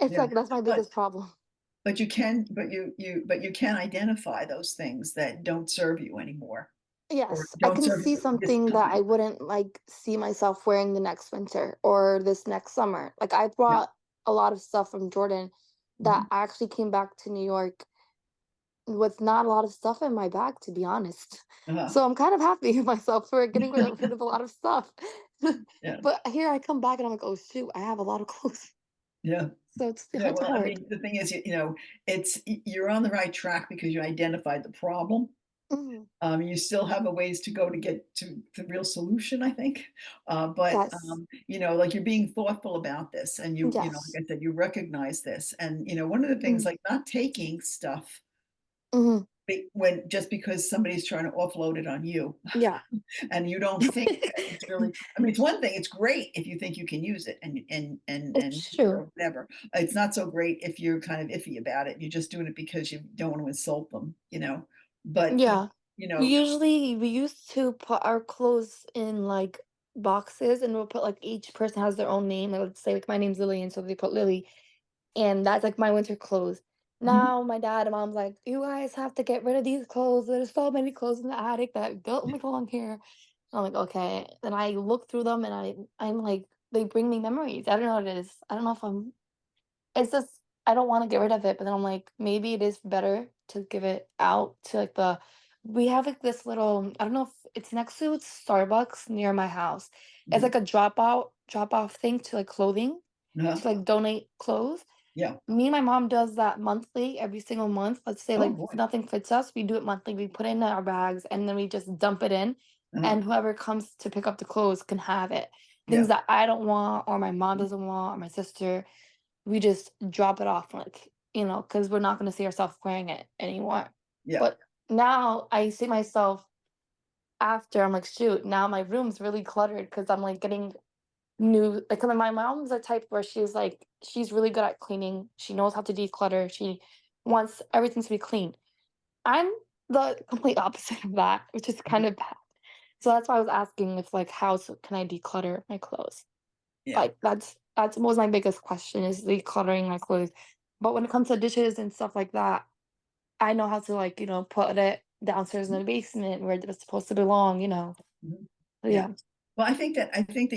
It's Yeah. like that's my But biggest problem. but you can identify those things that don't serve you anymore or Yes, I don't can serve see you at this something that I time. wouldn't, like, see myself wearing the next winter or this next summer. Like, I Yeah. brought a lot of stuff from Jordan that Mhm. I actually came back to New York with not a lot of stuff in my bag, to be honest. Uh-huh. So I'm kind of happy with myself for getting rid of a lot of stuff. Yeah. But here I come back and I'm like, "Oh, shoot, I have a lot of clothes." Yeah. So Yeah, it's well, I hard. mean, the thing is, you're on the right track because you identified the problem. Mhm. You still have a ways to go to get to the real solution, I think. But, Yes. like you're being thoughtful about this and Yes. like I said, you recognize this. And, one of the things Mhm. like not taking stuff Mhm. when just because somebody's trying to offload it on you Yeah. and you don't think that it's really, I mean, it's one thing, it's great if you think you can use it and It's true. or whatever. It's not so great if you're kind of iffy about it. You're just doing it because you don't want to insult them. But Yeah. you know, We used to put our clothes in, like, boxes, and we'll put, like, each person has their own name. Like, let's say, like, my name's Lily, and so they put Lily, and that's, like, my winter clothes. mhm, Now my dad and mom's like, "You guys have to get rid of these clothes. There's so many clothes in the attic that don't belong here." I'm like, "Okay." Then I look through them and I'm like, they bring me memories. I don't know what it is. I don't know if I'm it's just I don't wanna get rid of it, but then I'm like, maybe it is better to give it out to, like, the we have, like, this little I don't know if it's next to Starbucks near my house. It's mhm, like a drop off thing to, like, clothing, uh-huh, to, like, donate clothes. yeah. Me and my mom does that monthly, every single month. Let's say, Oh like, if boy. nothing fits us, we do it monthly. We put it in our bags, and then we just dump it in, Uh-huh, and whoever comes to pick up the clothes can have it. Things yeah. that I don't want or my mom doesn't want or my sister, we just drop it off, like, because we're not gonna see ourselves wearing it anymore. Yeah. But now I see myself after, I'm like, "Shoot, now my room's really cluttered because 'cause I'm, like, getting new" like, 'cause my mom's the type where she's really good at cleaning, she knows how to declutter, she wants everything to be clean. I'm the complete opposite of that, which is Mhm. kind of bad. So that's why I was asking if, like, can I declutter my clothes? Yeah. Like, that's was my biggest question is decluttering my clothes. But when it comes to dishes and stuff like that, I know how to, like, put it downstairs in Mhm. the basement where it's supposed to belong. Mhm. So, Yeah. yeah. Well, I think that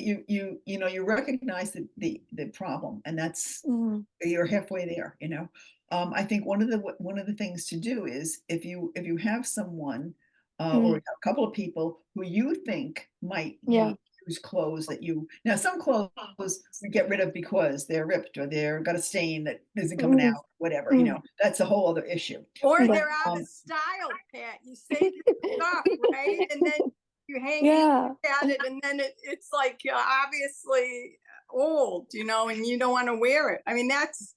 you recognize the problem, and that's Mhm. you're halfway there. I think one of the things to do is if you have someone, or Mm, a couple of people who you think might yeah. use clothes that you now some clothes we get rid of because they're ripped or they're got a stain that isn't coming Mm, out, whatever, mm, that's a whole other issue. Or yeah. they're out of Um, style, Pat. You save your stuff, right? And then you hang you Yeah. look at it, and then it's like obviously old, and you don't want to wear it. I mean, that's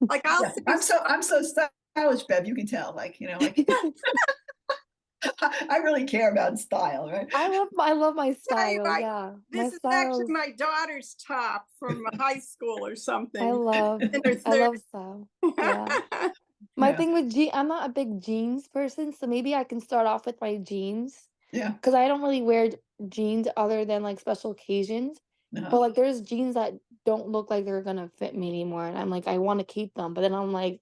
like I'll yeah, say I'm so stylish, Bev. You can tell, like I really care about style, right? I love my tell you, style, yeah. My this is actually styles my daughter's top from high school or I something. love In her I 30s. love style. Yeah. My Yeah, thing with I'm not a big jeans person, so maybe I can start off with my jeans yeah, because I don't really wear jeans other than like special occasions. But uh-huh. like there's jeans that don't look like they're gonna fit me anymore, and I'm like, I want to keep them, but then I'm like,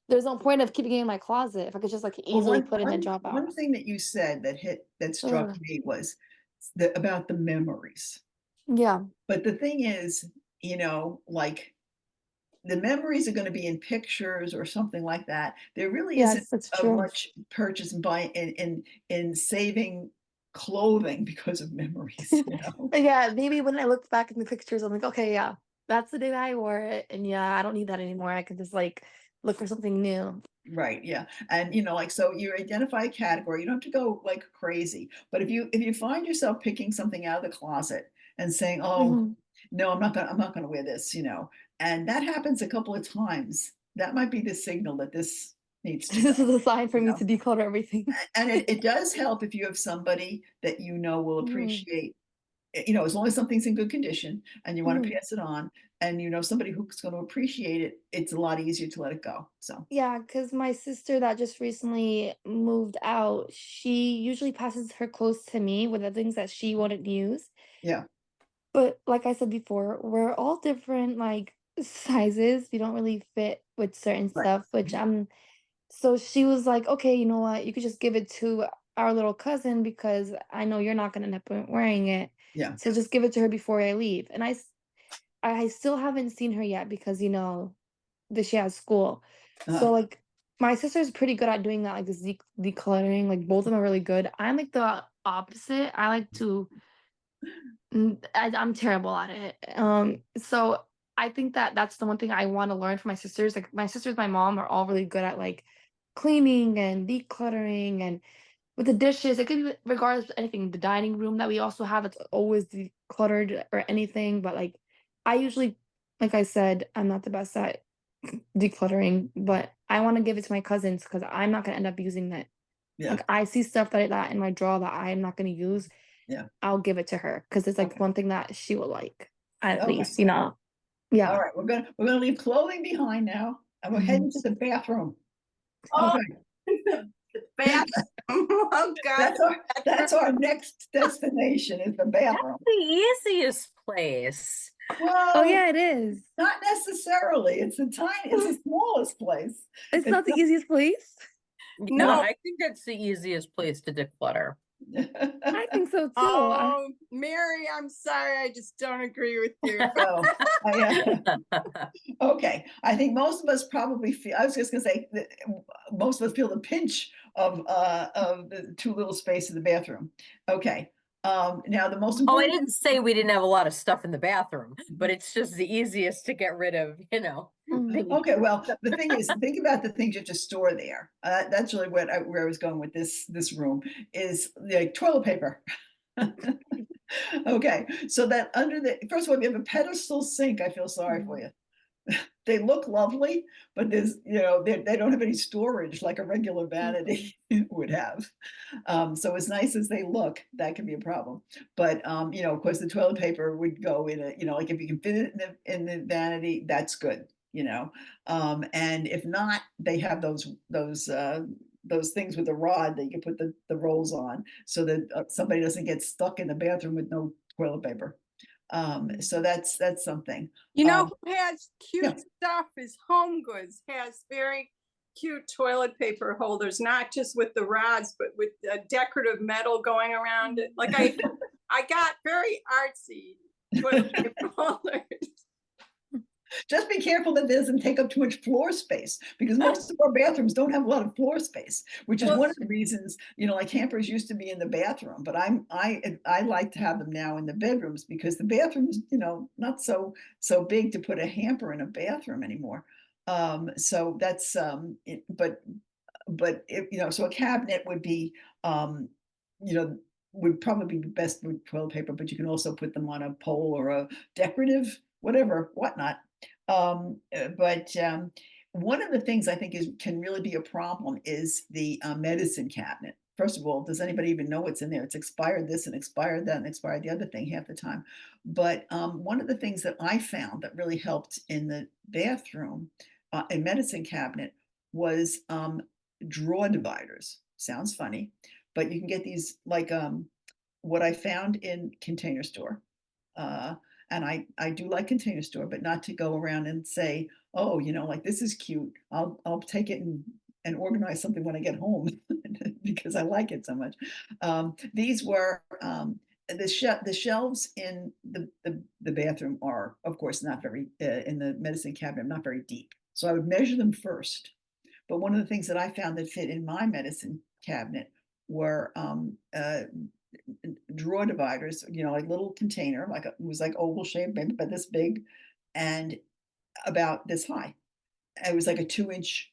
there's no point of keeping it in my closet if I could just like Well, easily one put it in a one drop out. one thing that you said that struck Ugh. me was about the memories. Yeah. But the thing is, like the memories are going to be in pictures or something like that. There really isn't Yes, that's of true. much purchase and buy in saving clothing because of memories. But yeah, maybe when I look back in the pictures, I'm like, okay, yeah, that's the day that I wore it, and yeah, I don't need that anymore. I can just like look for something new. Right, yeah. And like so you identify a category. You don't have to go like crazy. But if you find yourself picking something out of the closet and saying, "Oh, Mhm. no, I'm not gonna wear this," and that happens a couple of times, that might be the signal that this needs to go, This is a sign for you me know. to declutter everything. And it does help if you have somebody that will Mhm, appreciate, as long as something's in good condition and you want to mhm. pass it on, and somebody who's going to appreciate it, it's a lot easier to let it go. So Yeah, because my sister that just recently moved out, she usually passes her clothes to me with the things that she wouldn't use. yeah, But like I said before, we're all different like sizes. We don't really fit with certain right. stuff, which so she was like, "Okay, you know what? You could just give it to our little cousin because I know you're not gonna end up wearing it. Yeah. So just give it to her before I leave." And I still haven't seen her yet because that she has school. So Uh, like my sister's pretty good at doing that, like decluttering. Like both of them are really good. I'm like the opposite. I like to I'm terrible at it. So I think that that's the one thing I want to learn from my sisters. Like my sisters, my mom are all really good at like cleaning and decluttering and with the dishes. It could be regardless of anything. The dining room that we also have, it's always decluttered or anything. But like I usually, like I said, I'm not the best at decluttering, but I want to give it to my cousins because I'm not gonna end up using that. yeah. Like I see stuff that in my drawer that I'm not gonna use. Yeah. I'll give it to her because it's like Okay. one thing that she will like, at Okay. least. All Yeah. right. We're gonna leave clothing behind now, and we're Mhm. heading to the bathroom. oh, Okay. the bathroom. Oh God, That's our that's our next destination is the That's bathroom. the easiest place. Oh, Well, yeah, it is. not necessarily. It's the smallest place. It's It's not the easiest place. Yeah, no. I think that's the easiest place to declutter. I think so too. Oh, Mary, I'm sorry. I just don't agree with you. So, okay. I think most of us probably feel. I was just gonna say that most of us feel the pinch of the too little space in the bathroom. Okay. Now the most Oh, I important. didn't say we didn't have a lot of stuff in the bathroom, but it's just the easiest to get rid of. Mhm. Things. Okay, well, the thing is, think about the things you have to store there. That's really where I was going with this room is like toilet paper. Okay, so that under the first of all, if you have a pedestal sink, I feel sorry for Mhm. you. They look lovely, but they don't have any storage like a regular Mhm. vanity would have. So as nice as they look, that can be a problem. But of course, the toilet paper would go in like if you can fit it in the vanity, that's good. And if not, they have those things with the rod that you can put the rolls on, so that somebody doesn't get stuck in the bathroom with no toilet paper. So that's something. You know Um, who has yeah. cute stuff is Home Goods has very cute toilet paper holders, not just with the rods, but with decorative metal going around it. Like I got very artsy toilet paper holders. Just be careful that it doesn't take up too much floor space, because most of our bathrooms don't have a lot of floor space, which is Well, one of the reasons, like hampers used to be in the bathroom, but I like to have them now in the bedrooms, because the bathrooms, not so big to put a hamper in a bathroom anymore. So that's but if, so a cabinet would be, you know, would probably be best with toilet paper, but you can also put them on a pole or a decorative, whatever, whatnot. But one of the things I think can really be a problem is the medicine cabinet. First of all, does anybody even know what's in there? It's expired this and expired that and expired the other thing half the time. But one of the things that I found that really helped in the bathroom, a medicine cabinet, was drawer dividers. Sounds funny, but you can get these like what I found in Container Store. Uh, and I do like Container Store, but not to go around and say, oh, like this is cute. I'll take it and organize something when I get home because I like it so much. These were the shelves in the bathroom are, of course, not very in the medicine cabinet, not very deep. So I would measure them first. But one of the things that I found that fit in my medicine cabinet were drawer dividers, like little container, it was like oval shaped, maybe about this big and about this high. It was like a 2-inch,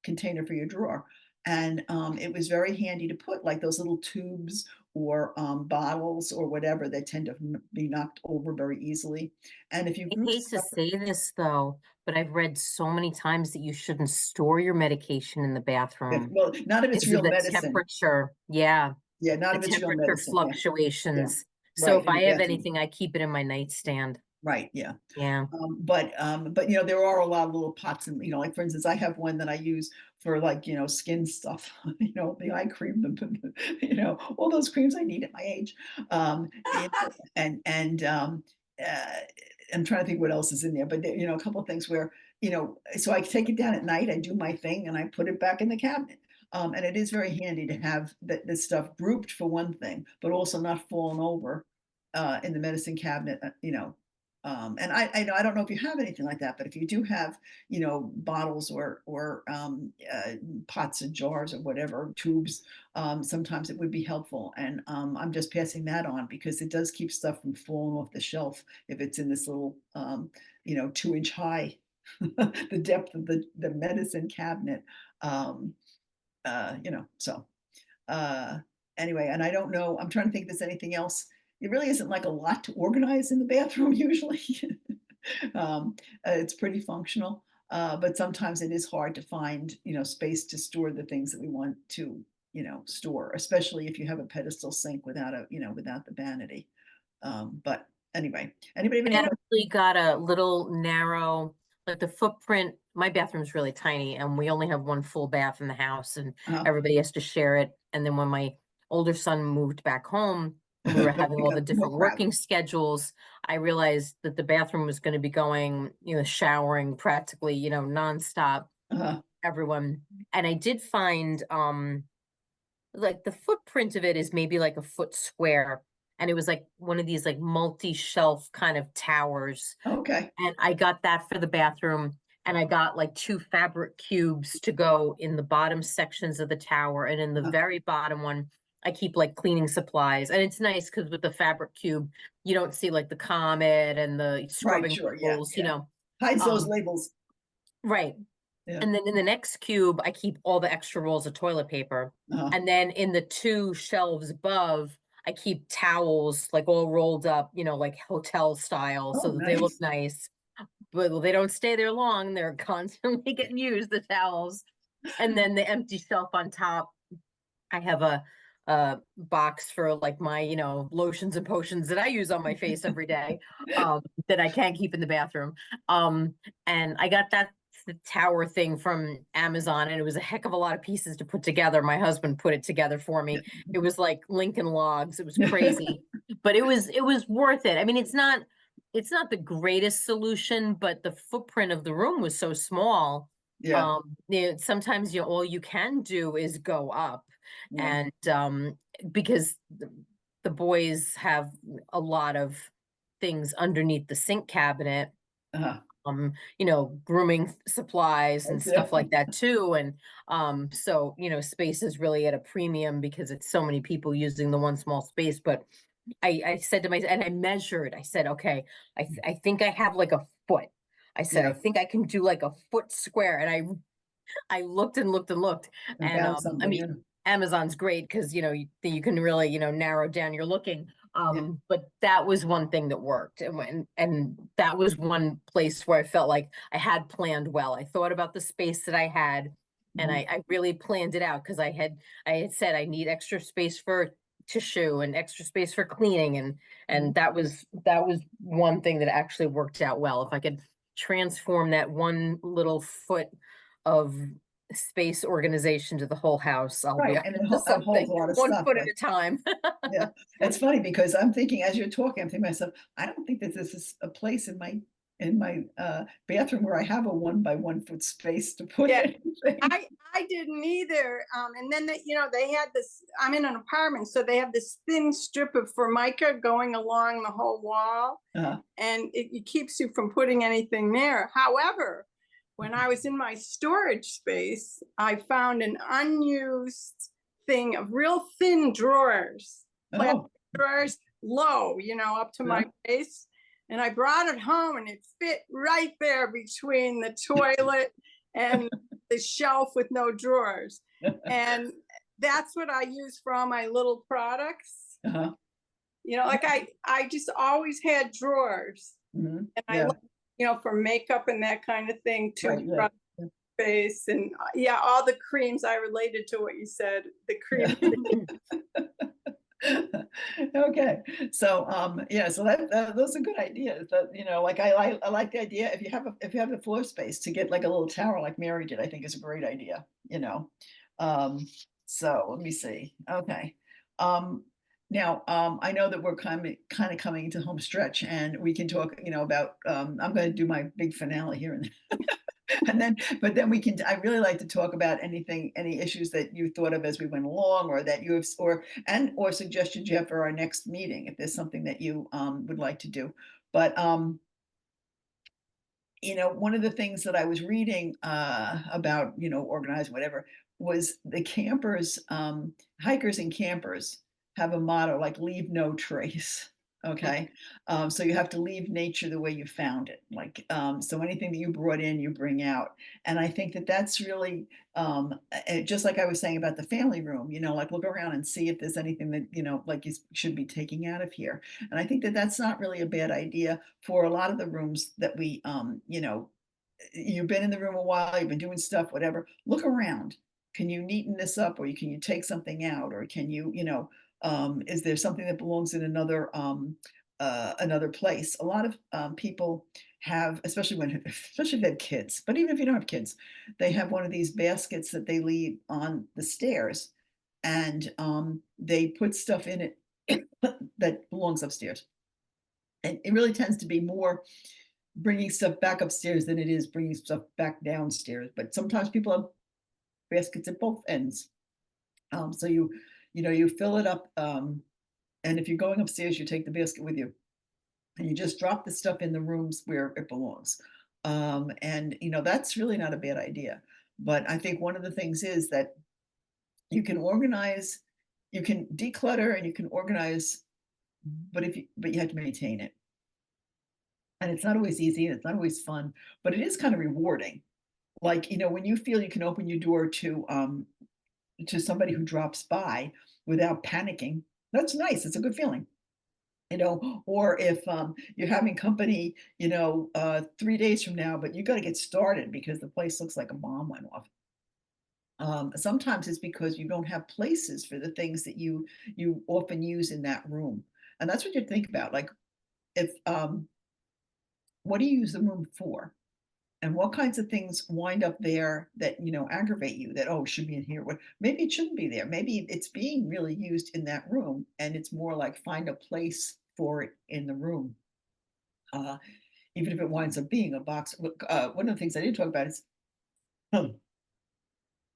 container for your drawer. And it was very handy to put like those little tubes or bottles or whatever that tend to be knocked over very easily. And if you I group hate to stuff, say this though, but I've read so many times that you shouldn't store your medication in the bathroom well, not if it's because of real the medicine. temperature. Yeah, Yeah, not the if it's real temperature medicine. Yeah, yeah, fluctuations. So right, if in the I have bathroom. anything, I keep it in my nightstand. Right, yeah. Yeah. But there are a lot of little pots and, like for instance, I have one that I use for like, skin stuff, the eye cream, all those creams I need at my age. And I'm trying to think what else is in there, but a couple of things where, so I take it down at night, I do my thing and I put it back in the cabinet. And it is very handy to have this stuff grouped for one thing, but also not falling over in the medicine cabinet, and I don't know if you have anything like that, but if you do have, bottles or pots and jars or whatever, tubes, sometimes it would be helpful. And I'm just passing that on because it does keep stuff from falling off the shelf if it's in this little, 2-inch high, the depth of the medicine cabinet. Um, so uh, anyway, and I don't know, I'm trying to think if there's anything else. It really isn't like a lot to organize in the bathroom usually. It's pretty functional, but sometimes it is hard to find, space to store the things that we want to, store, especially if you have a pedestal sink without the vanity. But anyway, anybody have I any actually got a little narrow, like the footprint. My bathroom's really tiny and we only have one full bath in the house and uh, everybody has to share it. And then when my older son moved back home and we were having all the more different crowded? working schedules, I realized that the bathroom was going to be going, showering practically, nonstop, Uh, everyone. And I did find, like the footprint of it is maybe like a foot square. And it was like one of these like multi-shelf kind of towers. okay. And I got that for the bathroom. And I got like 2 fabric cubes to go in the bottom sections of the tower. And in the Uh, very bottom one, I keep like cleaning supplies. And it's nice because with the fabric cube, you don't see like the Comet and the right, scrubbing sure, yeah, tools, yeah. Hides those Um, labels. right. Yeah. And then in the next cube, I keep all the extra rolls of toilet paper. Uh, And then in the 2 shelves above, I keep towels like all rolled up, like hotel style, oh, so that they look nice. nice. But they don't stay there long. They're constantly getting used, the towels. And then the empty shelf on top, I have a box for like my, lotions and potions that I use on my face every day, that I can't keep in the bathroom. And I got that the tower thing from Amazon, and it was a heck of a lot of pieces to put together. My husband put it together for me. It was like Lincoln Logs. It was crazy, but it was worth it. I mean, it's not the greatest solution, but the footprint of the room was so small. Yeah, Sometimes all you can do is go up, yeah. and because the boys have a lot of things underneath the sink cabinet, Uh-huh. you know, grooming supplies and Yeah. stuff like that too. And so, you know, space is really at a premium because it's so many people using the one small space. But I said to myself, and I measured, I said, okay, I think I have like a foot. I said, I Yeah. think I can do like a foot square. And I looked and looked and looked. And And found I something. mean, Yeah. Amazon's great because, you know, you can really, you know, narrow down your looking. Yeah. But that was one thing that worked. And that was one place where I felt like I had planned well. I thought about the space that I had and Mhm. I really planned it out because I had said I need extra space for tissue and extra space for cleaning and Mhm. that was one thing that actually worked out well. If I could transform that one little foot of space organization to the whole house, I'll be Right, up and to it holds something a lot of one stuff, foot at like a time. yeah. It's funny because I'm thinking as you're talking, I'm thinking to myself, I don't think that this is a place in my, bathroom where I have a 1 by 1 foot space to put Yeah. anything. I didn't either. And then they, you know, they had this, I'm in an apartment, so they have this thin strip of formica going along the whole wall, Uh-huh. and it keeps you from putting anything there. However, when I was in my storage space, I found an unused thing of real thin drawers, plastic Oh, drawers, low, you know, up to my uh-huh. waist. And I brought it home and it fit right there between the toilet and the shelf with no drawers. And that's what I use for all my little products. Uh-huh. You know, like I just always had drawers. Mhm. And I Yeah, look, you know, for makeup and that kind of thing, right, yeah. toothbrush, face, and yeah, all the creams. I related to what you said. The cream. Okay, so, yeah, so those are good ideas that, you know, like, I like the idea if you have the floor space to get, like, a little tower like Mary did, I think is a great idea, you know? Um, so let me see, okay. Um, now, I know that we're kinda coming to home stretch, and we can talk, you know, about, I'm gonna do my big finale here and and then but then we can I really like to talk about any issues that you thought of as we went along or that you have or suggestions you have for our next meeting, if there's something that you, would like to do. But, you know, one of the things that I was reading, about, you know, organizing whatever, was the campers, hikers and campers have a motto like "Leave no trace." Okay, so you have to leave nature the way you found it. Like, so anything that you brought in, you bring out. And I think that that's really, just like I was saying about the family room. You know, like look around and see if there's anything that you know, like you should be taking out of here. And I think that that's not really a bad idea for a lot of the rooms that we, you know, you've been in the room a while, you've been doing stuff, whatever. Look around. Can you neaten this up, or can you take something out, or can you, you know, is there something that belongs in another place? A lot of people have, especially if they have kids, but even if you don't have kids, they have one of these baskets that they leave on the stairs, and they put stuff in it that belongs upstairs. And it really tends to be more bringing stuff back upstairs than it is bringing stuff back downstairs. But sometimes people have baskets at both ends. So you know, you fill it up, and if you're going upstairs, you take the basket with you, and you just drop the stuff in the rooms where it belongs. And you know, that's really not a bad idea. But I think one of the things is that you can organize, you can declutter, and you can organize, but you have to maintain it. And it's not always easy, and it's not always fun, but it is kind of rewarding. Like, you know, when you feel you can open your door to somebody who drops by without panicking, that's nice. It's a good feeling, you know. Or if you're having company, you know, 3 days from now, but you got to get started because the place looks like a bomb went off. Sometimes it's because you don't have places for the things that you often use in that room, and that's what you think about. Like, if what do you use the room for? And what kinds of things wind up there that, you know, aggravate you that, oh, it should be in here. What maybe it shouldn't be there. Maybe it's being really used in that room and it's more like find a place for it in the room. Uh, Even if it winds up being a box. One of the things I did talk about is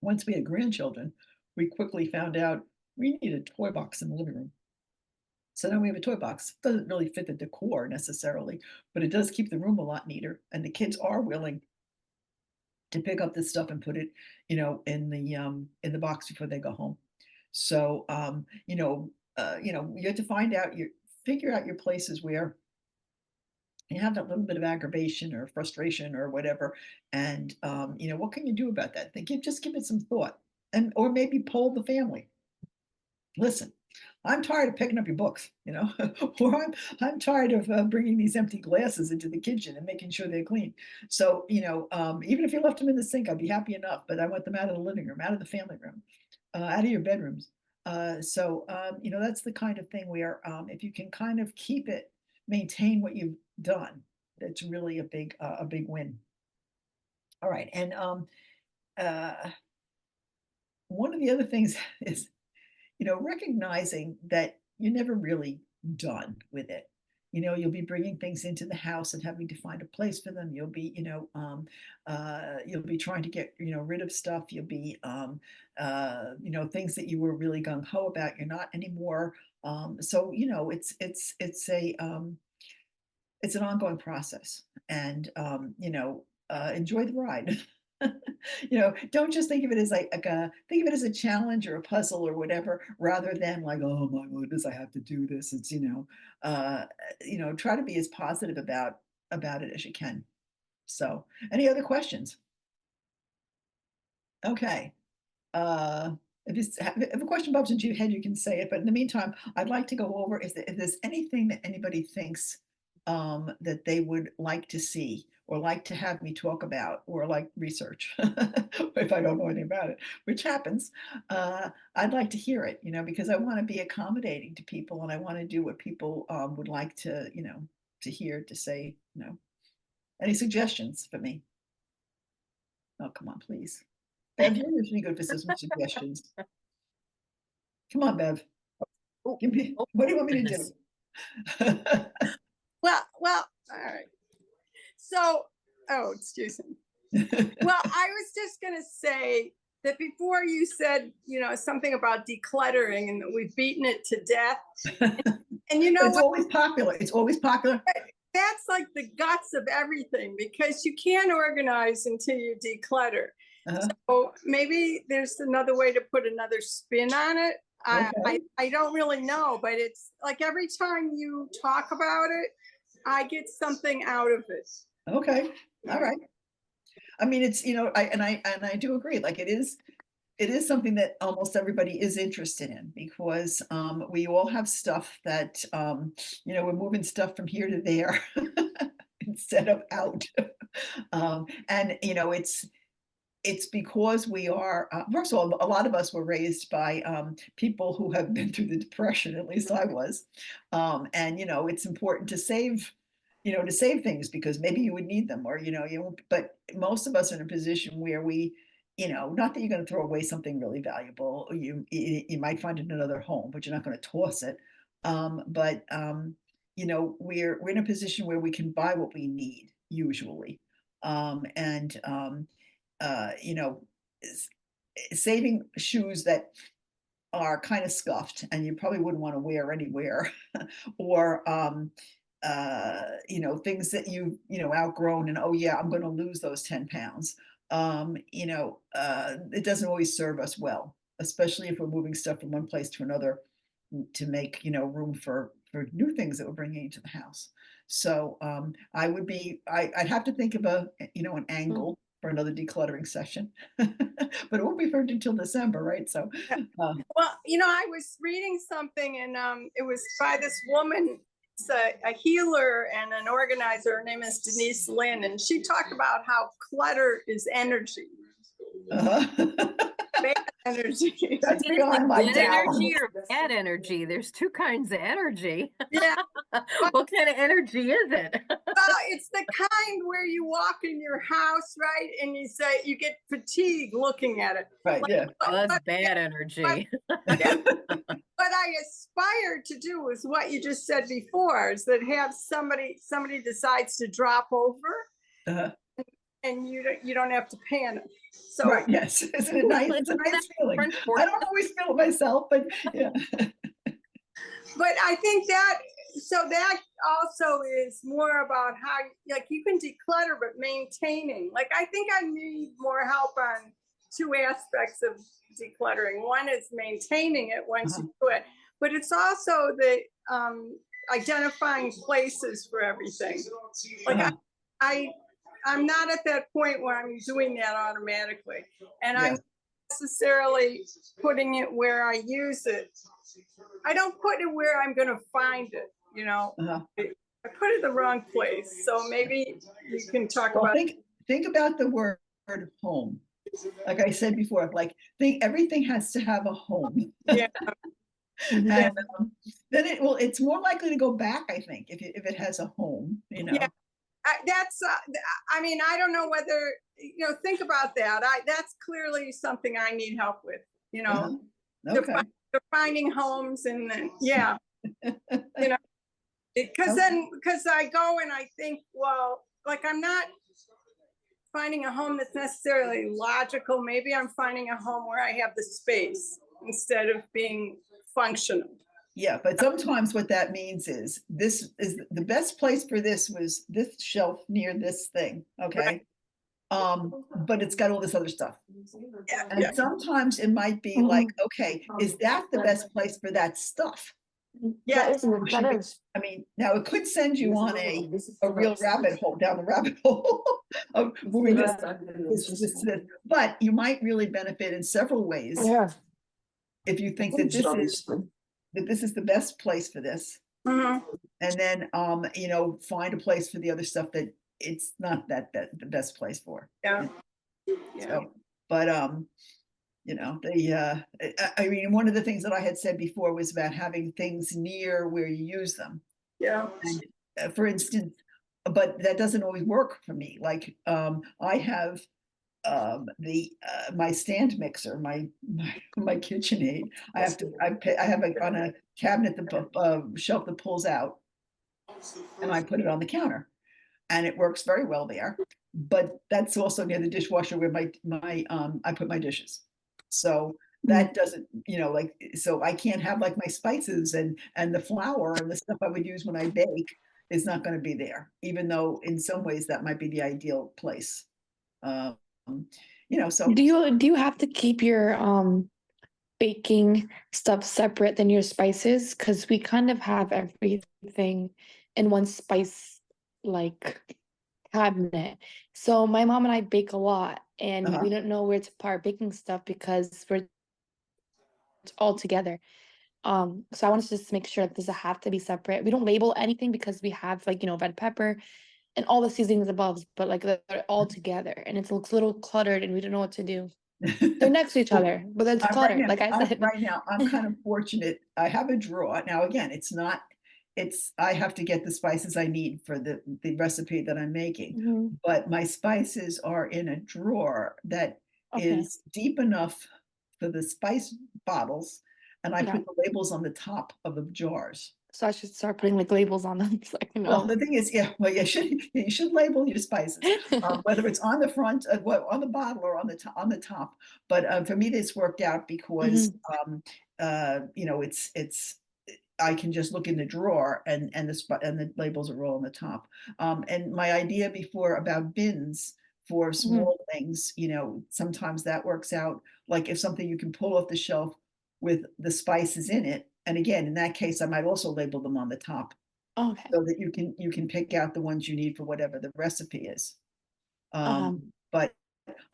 once we had grandchildren, we quickly found out we needed a toy box in the living room. So now we have a toy box. Doesn't really fit the decor necessarily, but it does keep the room a lot neater. And the kids are willing to pick up this stuff and put it, in the box before they go home. So, you have to figure out your places where you have that little bit of aggravation or frustration or whatever. And, what can you do about that? Just give it some thought, or maybe poll the family. Listen, I'm tired of picking up your books, or I'm tired of bringing these empty glasses into the kitchen and making sure they're clean. So, even if you left them in the sink, I'd be happy enough, but I want them out of the living room, out of the family room, out of your bedrooms. That's the kind of thing where, if you can kind of maintain what you've done, that's really a big win. All right. And one of the other things is, recognizing that you're never really done with it. You'll be bringing things into the house and having to find a place for them. You'll be trying to get, rid of stuff. You'll be, things that you were really gung ho about, you're not anymore. So, it's an ongoing process, and, enjoy the ride. Don't just think of it as think of it as a challenge or a puzzle or whatever, rather than like, oh my goodness, I have to do this. It's, try to be as positive about it as you can. So, any other questions? Okay. If a question pops into your head, you can say it. But in the meantime, I'd like to go over if there's anything that anybody thinks that they would like to see or like to have me talk about or like research if I don't know anything about it, which happens. I'd like to hear it, because I want to be accommodating to people and I want to do what people would like to, to hear, to say, any suggestions for me? Oh, come on, please. Bev, you're usually good for some suggestions. Come on, Bev. What do you want me to do? Well, all right. So, excuse me. Well, I was just going to say that before you said, something about decluttering and that we've beaten it to death. And it's always popular. It's always popular. That's like the guts of everything, because you can't organize until you declutter. So maybe there's another way to put another spin on it. Okay. I don't really know, but it's like every time you talk about it, I get something out of it. Okay. All right. I mean, it's, I do agree. Like it is something that almost everybody is interested in, because we all have stuff that, we're moving stuff from here to there instead of out. And, it's because we are, first of all, a lot of us were raised by people who have been through the Depression, at least I was. And, it's important to save, to save things because maybe you would need them, or, but most of us are in a position where we, not that you're going to throw away something really valuable. You might find it in another home, but you're not going to toss it. But we're in a position where we can buy what we need usually. Saving shoes that are kind of scuffed and you probably wouldn't want to wear anywhere, or things that outgrown and, oh yeah, I'm going to lose those 10 pounds. It doesn't always serve us well, especially if we're moving stuff from one place to another to make, room for new things that we're bringing into the house. So I'd have to think of an angle for another decluttering session, but it won't be for until December, right? So, well, I was reading something, and it was by this woman. It's a healer and an organizer. Her name is Denise Lynn, and she talked about how clutter is energy. Bad energy. That's beyond my good doubt. Energy or bad energy? There's two kinds of energy. Yeah. What kind of energy is it? Well, it's the kind where you walk in your house, right, and you say you get fatigue looking at it. Right. Yeah. That's bad energy. What I aspire to do is what you just said before: is that have somebody decides to drop over, and you don't have to panic. So right, yes, isn't it nice? It's a nice feeling. I don't always feel it myself, but yeah. but I think that, so that also is more about how, like, you can declutter, but maintaining. Like, I think I need more help on two aspects of decluttering. One is maintaining it once you do it, but it's also the identifying places for everything. Like, I'm not at that point where I'm doing that automatically, and I'm necessarily putting it where I use it. I don't put it where I'm going to find it, you know. I put it in the wrong place. So maybe you can talk Well, about. think about the word home. Like I said before, like everything has to have a home. Yeah. And then it's more likely to go back, I think, if it has a home, you know. Yeah. That's, I mean, I don't know whether, you know, think about that. That's clearly something I need help with, you know. Okay. Finding homes and then, yeah, you know, because I go and I think, well, like, I'm not finding a home that's necessarily logical. Maybe I'm finding a home where I have the space instead of being functional. Yeah, but sometimes what that means is this is the best place for this was this shelf near this thing, okay? But it's got all this other stuff. And sometimes it might be like, okay, is that the best place for that stuff? Yeah, that is. I mean, now it could send you on a real rabbit hole, down the rabbit hole of moving this, but you might really benefit in several ways if you think that this is the best place for this. And then you know, find a place for the other stuff that it's not that the best place for. So, but you know, I mean, one of the things that I had said before was about having things near where you use them. And, for instance, but that doesn't always work for me. Like I have my stand mixer, my KitchenAid. I have it on a cabinet, the shelf that pulls out, and I put it on the counter, and it works very well there. But that's also near the dishwasher where I put my dishes. So that doesn't, you know, like, so I can't have like my spices and the flour and the stuff I would use when I bake is not going to be there, even though in some ways that might be the ideal place. You know, so do you have to keep your baking stuff separate than your spices? Because we kind of have everything in one spice like cabinet. So my mom and I bake a lot, and we don't know where to put our baking stuff because we're all together. So I wanted to just make sure that does it have to be separate. We don't label anything because we have, like, you know, red pepper and all the seasonings above, but like they're all together, and it looks a little cluttered, and we don't know what to do. They're next to each other, but it's cluttered. Right now, like I said, right now, I'm kind of fortunate. I have a drawer now. Again, I have to get the spices I need for the recipe that I'm making, but my spices are in a drawer that is deep enough for the spice bottles, and I put the labels on the top of the jars. So I should start putting like labels on them so I can know. Well, the thing is, well, you should label your spices, whether it's on the front, on the bottle, or on the top. But for me, this worked out because you know, it's I can just look in the drawer and the labels are all on the top. And my idea before about bins for small things, you know, sometimes that works out. Like if something you can pull off the shelf with the spices in it. And again, in that case, I might also label them on the top, so that you can pick out the ones you need for whatever the recipe is. But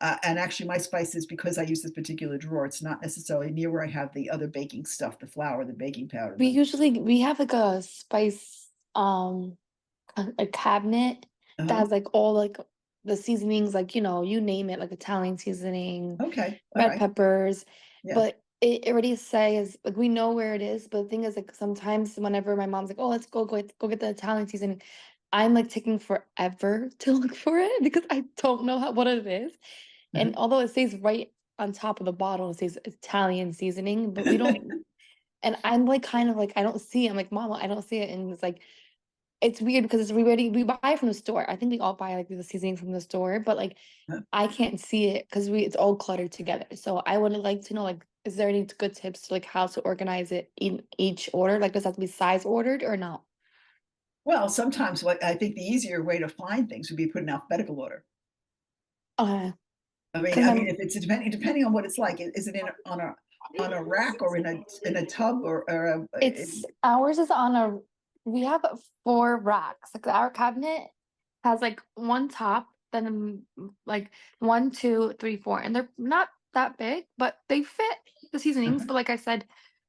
and actually, my spices, because I use this particular drawer, it's not necessarily near where I have the other baking stuff, the flour, the baking powder. We have like a spice a cabinet that has like all like the seasonings, like, you know, you name it, like Italian seasoning, red peppers, but it already says, like, we know where it is. But the thing is, like, sometimes whenever my mom's like, oh, let's go get the Italian seasoning, I'm like taking forever to look for it because I don't know what it is. And although it says right on top of the bottle, it says Italian seasoning, but we don't. And I'm like, kind of like, I don't see it. I'm like, Mama, I don't see it. And it's like, it's weird because we buy it from the store. I think we all buy like the seasoning from the store, but like I can't see it because it's all cluttered together. So I would like to know, like, is there any good tips to like how to organize it in each order? Like, does that have to be size ordered or not? Well, sometimes what I think the easier way to find things would be put in alphabetical order. Uh, I mean because I my mean, if it's depending on what it's like, is it in on a rack or in a tub or it's ours is on a we have 4 racks. Like our cabinet has like one top, then like 1, 2, 3, 4, and they're not that big, but they fit the seasonings. uh But like I said,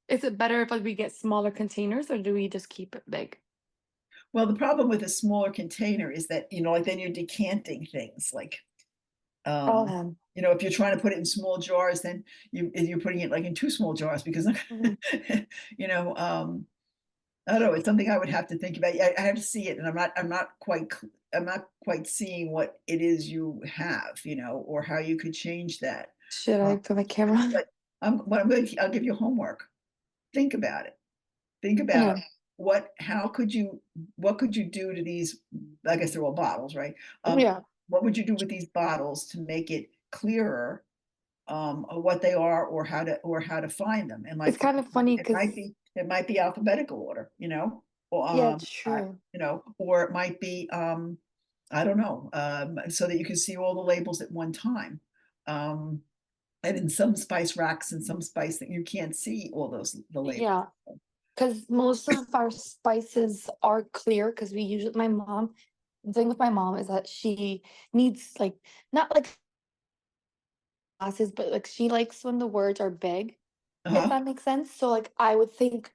is it better if like we get smaller containers or do we just keep it big? Well, the problem with a smaller container is that, like, then you're decanting things, like, Oh, um, if you're trying to put it in small jars, then you're putting it, like, in 2 small jars because, mhm. you know, I don't know, it's something I would have to think about. I have to see it, and I'm not quite seeing what it is you have, or how you could change that. Should Uh, I put my camera on? but I'll give you homework. Think about it. Think about Yeah. how could you what could you do to these, I guess they're all bottles, right? Um, Yeah. what would you do with these bottles to make it clearer, of what they are or how to find them? And It's like, kind of funny it because might be it might be alphabetical order, or, yeah, it's true. or it might be, I don't know, so that you can see all the labels at one time. Um, and in some spice racks and some spice that you can't see all the labels. Yeah. Because most of our spices are clear because we usually my mom the thing with my mom is that she needs like not like glasses, but like she likes when the words are big, if Uh-huh. that makes sense. So like I would think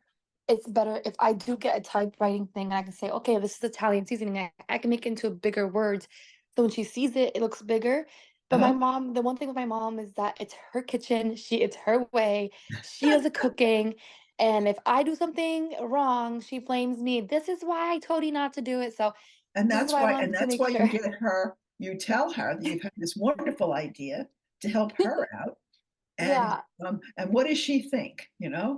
it's better if I do get a typewriting thing and I can say, okay, this is Italian seasoning. I can make it into bigger words. So when she sees it, it looks bigger. But my Uh-huh. mom, the one thing with my mom is that it's her kitchen. It's her way. She does the cooking. And if I do something wrong, she blames me. This is why I told you not to do it. So this is why I And wanted to that's make why you sure. get her you tell her that you've had this wonderful idea to help her out, and, Yeah. and what does she think,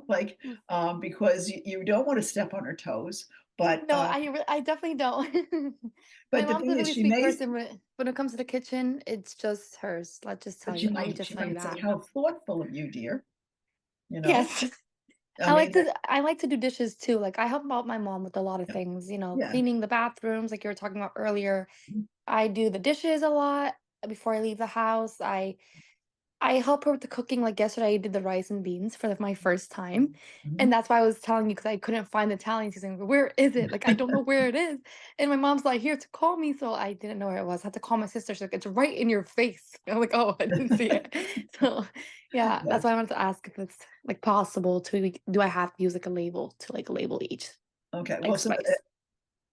like, Mm. because you don't wanna step on her toes, but, No, I definitely don't. My but the mom's a thing is really she sweet may person, but when it comes to the kitchen, it's just hers. Let me just she tell you might say, that. "How thoughtful of you, dear," you know? Yes. I mean, that I like to do dishes too. Like I help out my mom with a lot of yeah, things, yeah. cleaning the bathrooms like you were talking about earlier. Mhm, I do the dishes a lot before I leave the house. I help her with the cooking. Like yesterday, I did the rice and beans for my first time. mhm. And that's why I was telling you because I couldn't find the Italian seasoning. Where is it? Like, I don't know where it is. And my mom's like, here to call me. So I didn't know where it was. I had to call my sister. She's like, it's right in your face. I'm like, oh, I didn't see it. So yeah, Yeah, that's why I wanted to ask if it's like possible to, do I have to use like a label to like label each okay, well, like spice?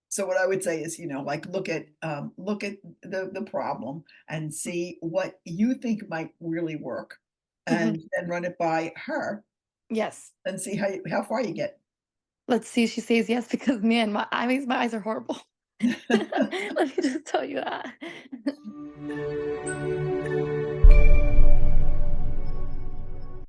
so what I would say is, like, look at the problem and see what you think might really work, Mhm. and then run it by her Yes. and see how far you get. Let's see if she says yes because man, my eyes are horrible. Let me just tell you that.